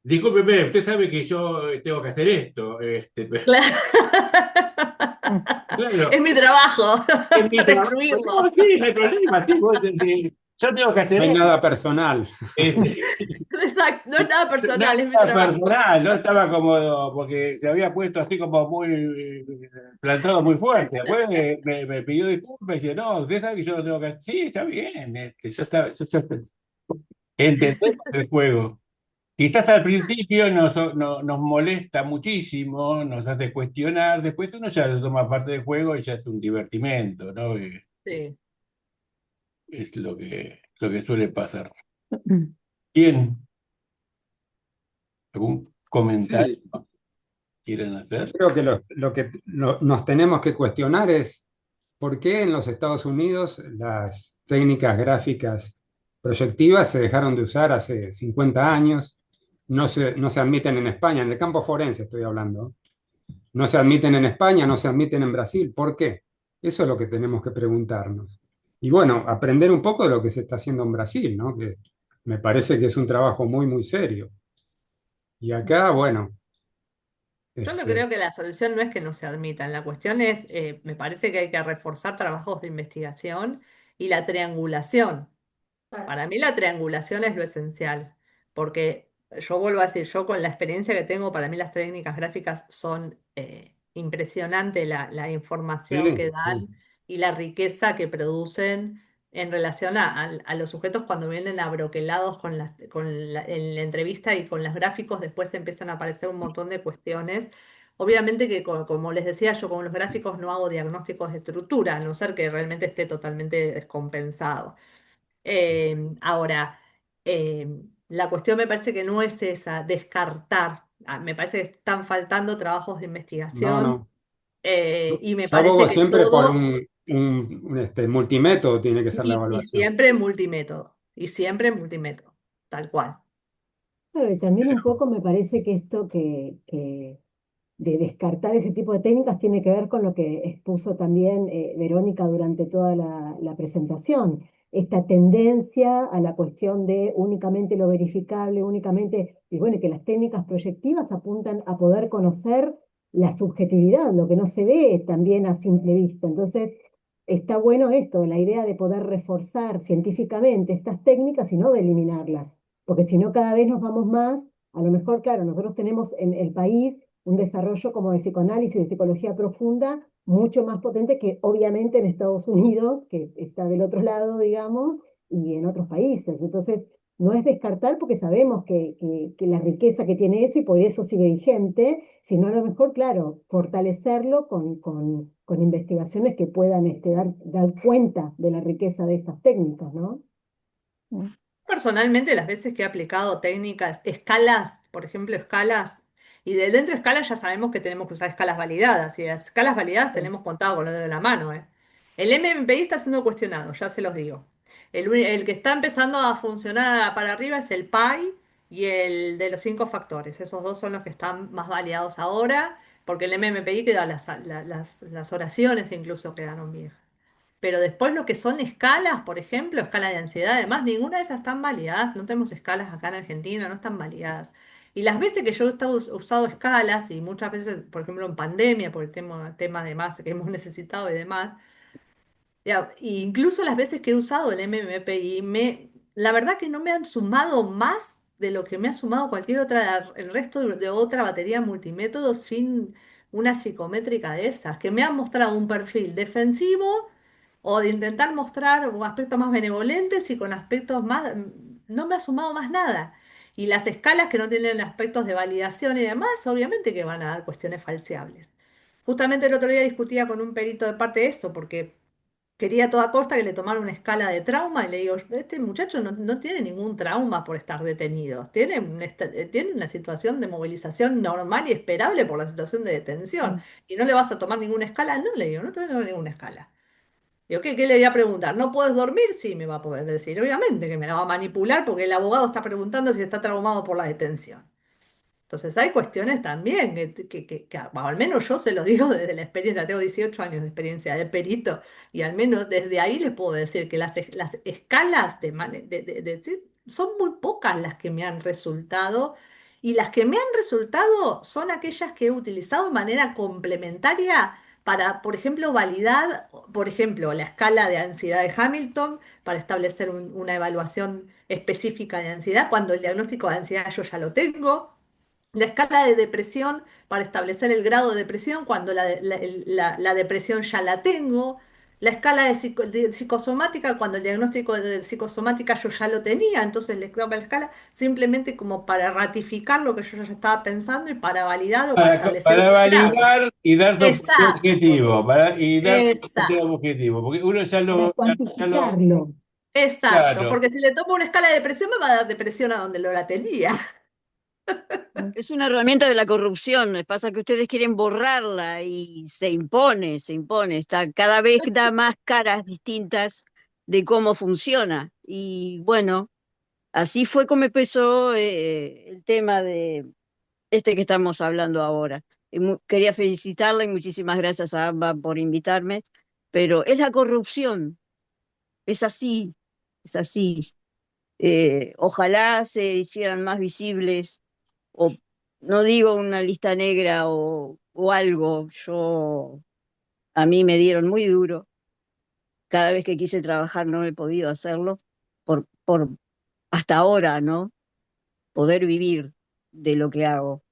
discúlpeme, usted sabe que yo tengo que hacer esto. Claro. Mm. Es Claro, mi trabajo, es mi trabajo. destruirlo. No, sí, no hay problema. Sí, yo tengo que hacer No hay esto. nada personal. Este, Exacto, no es nada no personal, es mi estaba trabajo. personal, no estaba cómodo porque se había puesto así como muy plantado muy fuerte. Después me pidió disculpas y dice, no, usted sabe que yo lo tengo que hacer. Sí, está bien. Yo entendemos el juego. quizás al principio nos molesta muchísimo, nos hace cuestionar, después uno ya lo toma parte del juego y ya es un divertimento, ¿no? Sí. Es lo que suele pasar. Bien, ¿algún comentario Sí, quieren yo hacer? creo que nos tenemos que cuestionar es por qué en los Estados Unidos las técnicas gráficas proyectivas se dejaron de usar hace 50 años, no se admiten en España, en el campo forense estoy hablando, no se admiten en España, no se admiten en Brasil. ¿Por qué? Eso es lo que tenemos que preguntarnos. Y bueno, aprender un poco de lo que se está haciendo en Brasil, ¿no? Que me parece que es un trabajo muy, muy serio. Y acá, bueno, Yo no este, creo que la solución no es que no se admitan, la cuestión es, me parece que hay que reforzar trabajos de investigación y la triangulación. Para mí la triangulación es lo esencial, porque yo vuelvo a decir, yo con la experiencia que tengo, para mí las técnicas gráficas son impresionante la información sí, que sí, dan y la riqueza que producen en relación a los sujetos cuando vienen abroquelados en la entrevista y con los gráficos, después empiezan a aparecer un montón de cuestiones. Obviamente que, como les decía, yo con los gráficos no hago diagnósticos de estructura, a no ser que realmente esté totalmente descompensado. Ahora, eh, la cuestión me parece que no es esa, descartar. Me parece que están faltando trabajos de no, investigación, no. y me Yo abogo parece que siempre por todo, multimétodo, tiene que ser la y evaluación. siempre multimétodo, y siempre multimétodo, tal cual. Claro, y también un poco me parece que esto que de descartar ese tipo de técnicas tiene que ver con lo que expuso también Verónica durante toda la presentación. Esta tendencia a la cuestión de únicamente lo verificable, únicamente, y bueno, que las técnicas proyectivas apuntan a poder conocer la subjetividad, lo que no se ve también a simple vista. Entonces, está bueno esto, la idea de poder reforzar científicamente estas técnicas y no de eliminarlas, porque si no cada vez nos vamos más, a lo mejor, claro, nosotros tenemos en el país un desarrollo como de psicoanálisis, de psicología profunda, mucho más potente que obviamente en Estados Unidos, que está del otro lado, digamos, y en otros países. Entonces, no es descartar porque sabemos que la riqueza que tiene eso y por eso sigue vigente, sino a lo mejor, claro, fortalecerlo con investigaciones que puedan dar cuenta de la riqueza de estas técnicas, ¿no? Personalmente, las veces que he aplicado técnicas, escalas, por ejemplo, escalas, y de dentro de escalas ya sabemos que tenemos que usar escalas validadas, y las escalas validadas tenemos contado con los dedos de la mano, ¿eh? El MMPI está siendo cuestionado, ya se los digo. El que está empezando a funcionar para arriba es el PI y el de los 5 factores. Esos dos son los que están más validados ahora, porque el MMPI queda las oraciones incluso quedaron viejas. Pero después lo que son escalas, por ejemplo, escala de ansiedad, además, ninguna de esas están validadas. No tenemos escalas acá en Argentina, no están validadas. Y las veces que yo he usado escalas, y muchas veces, por ejemplo, en pandemia, por el tema de más que hemos necesitado y demás, ya, y incluso las veces que he usado el MMPI, la verdad que no me han sumado más de lo que me ha sumado cualquier otra, el resto de otra batería multimétodo sin una psicométrica de esas, que me han mostrado un perfil defensivo o de intentar mostrar un aspectos más benevolentes y con aspectos más, no me ha sumado más nada. Y las escalas que no tienen aspectos de validación y demás, obviamente que van a dar cuestiones falseables. Justamente el otro día discutía con un perito de parte de eso, porque quería a toda costa que le tomara una escala de trauma y le digo, este muchacho no tiene ningún trauma por estar detenido, tiene una situación de movilización normal y esperable por la situación de detención. ¿Y no le vas a tomar ninguna escala? No, le digo, no te voy a tomar ninguna escala. Digo, ¿qué le voy a preguntar? ¿No puedes dormir? Sí, me va a poder decir. Obviamente que me la va a manipular porque el abogado está preguntando si está traumado por la detención. Entonces hay cuestiones también que al menos yo se lo digo desde la experiencia, tengo 18 años de experiencia de perito y al menos desde ahí les puedo decir que las escalas sí, son muy pocas las que me han resultado y las que me han resultado son aquellas que he utilizado de manera complementaria para, por ejemplo, validar, por ejemplo, la escala de ansiedad de Hamilton para establecer una evaluación específica de ansiedad cuando el diagnóstico de ansiedad yo ya lo tengo, la escala de depresión para establecer el grado de depresión cuando la depresión ya la tengo. La escala de psicosomática, cuando el diagnóstico de psicosomática yo ya lo tenía, entonces le daba la escala simplemente como para ratificar lo que yo ya estaba pensando y para validar o para establecer Para un grado. validar y dar soporte Exacto, objetivo, y dar soporte exacto, objetivo, porque uno Para ya lo, cuantificarlo. exacto, claro. porque si le tomo una escala de depresión me va a dar depresión a donde lo la tenía. Es una herramienta de la corrupción. Pasa que ustedes quieren borrarla y se impone, se impone. Está, cada vez da más caras distintas de cómo funciona. Y bueno, así fue como empezó el tema de este que estamos hablando ahora. Y quería felicitarla y muchísimas gracias a ambas por invitarme, pero es la corrupción, es así, es así. Ojalá se hicieran más visibles, o no digo una lista negra o algo. A mí me dieron muy duro. Cada vez que quise trabajar no he podido hacerlo por hasta ahora, ¿no? Poder vivir de lo que hago.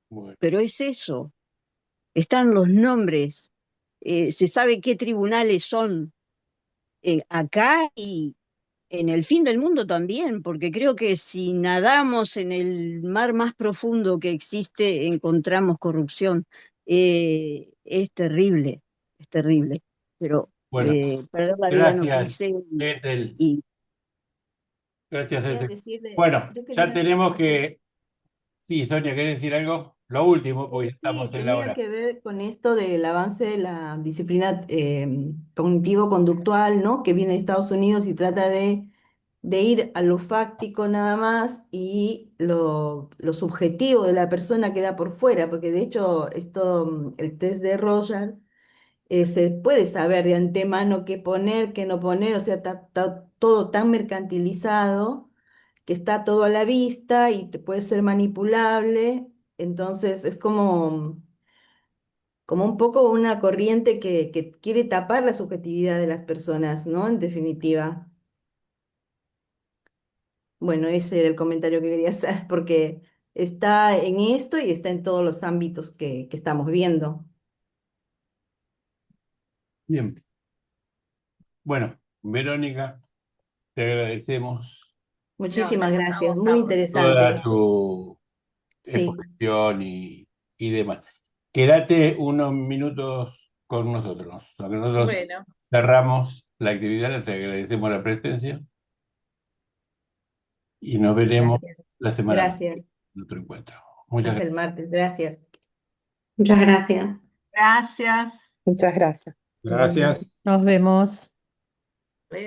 Bueno, Pero es eso, están los nombres, se sabe qué tribunales son acá y en el fin del mundo también, porque creo que si nadamos en el mar más profundo que existe, encontramos corrupción. Es terrible, es terrible. Pero bueno, perder la vida no gracias, quise Ethel. y Gracias, Quería Ethel. decirle, Bueno, yo ya quería, tenemos que. Sí, Sonia, ¿querés decir algo? Lo último, porque ya estamos sí, en la tenía hora. que ver con esto del avance de la disciplina cognitivo-conductual, ¿no? Que viene de Estados Unidos y trata de ir a lo fáctico nada más y lo subjetivo de la persona queda por fuera, porque de hecho esto, el test de Rogers, se puede saber de antemano qué poner, qué no poner, o sea, está todo tan mercantilizado que está todo a la vista y te puede ser manipulable. Entonces es como un poco una corriente que quiere tapar la subjetividad de las personas, ¿no? En definitiva. Bueno, ese era el comentario que quería hacer, porque está en esto y está en todos los ámbitos que estamos viendo. Bien. Bueno, Verónica, te agradecemos No, Muchísimas gracias a gracias, vos, muy Carlos. toda interesante. tu Sí, exposición y demás. Quédate unos minutos con nosotros. A que nosotros Bueno, cerramos la actividad, te agradecemos la presencia y nos veremos gracias. la semana que viene Gracias. en otro encuentro. Muchas Hasta gracias. el martes. Gracias. Muchas gracias. Gracias. Muchas gracias. Gracias. Nos vemos.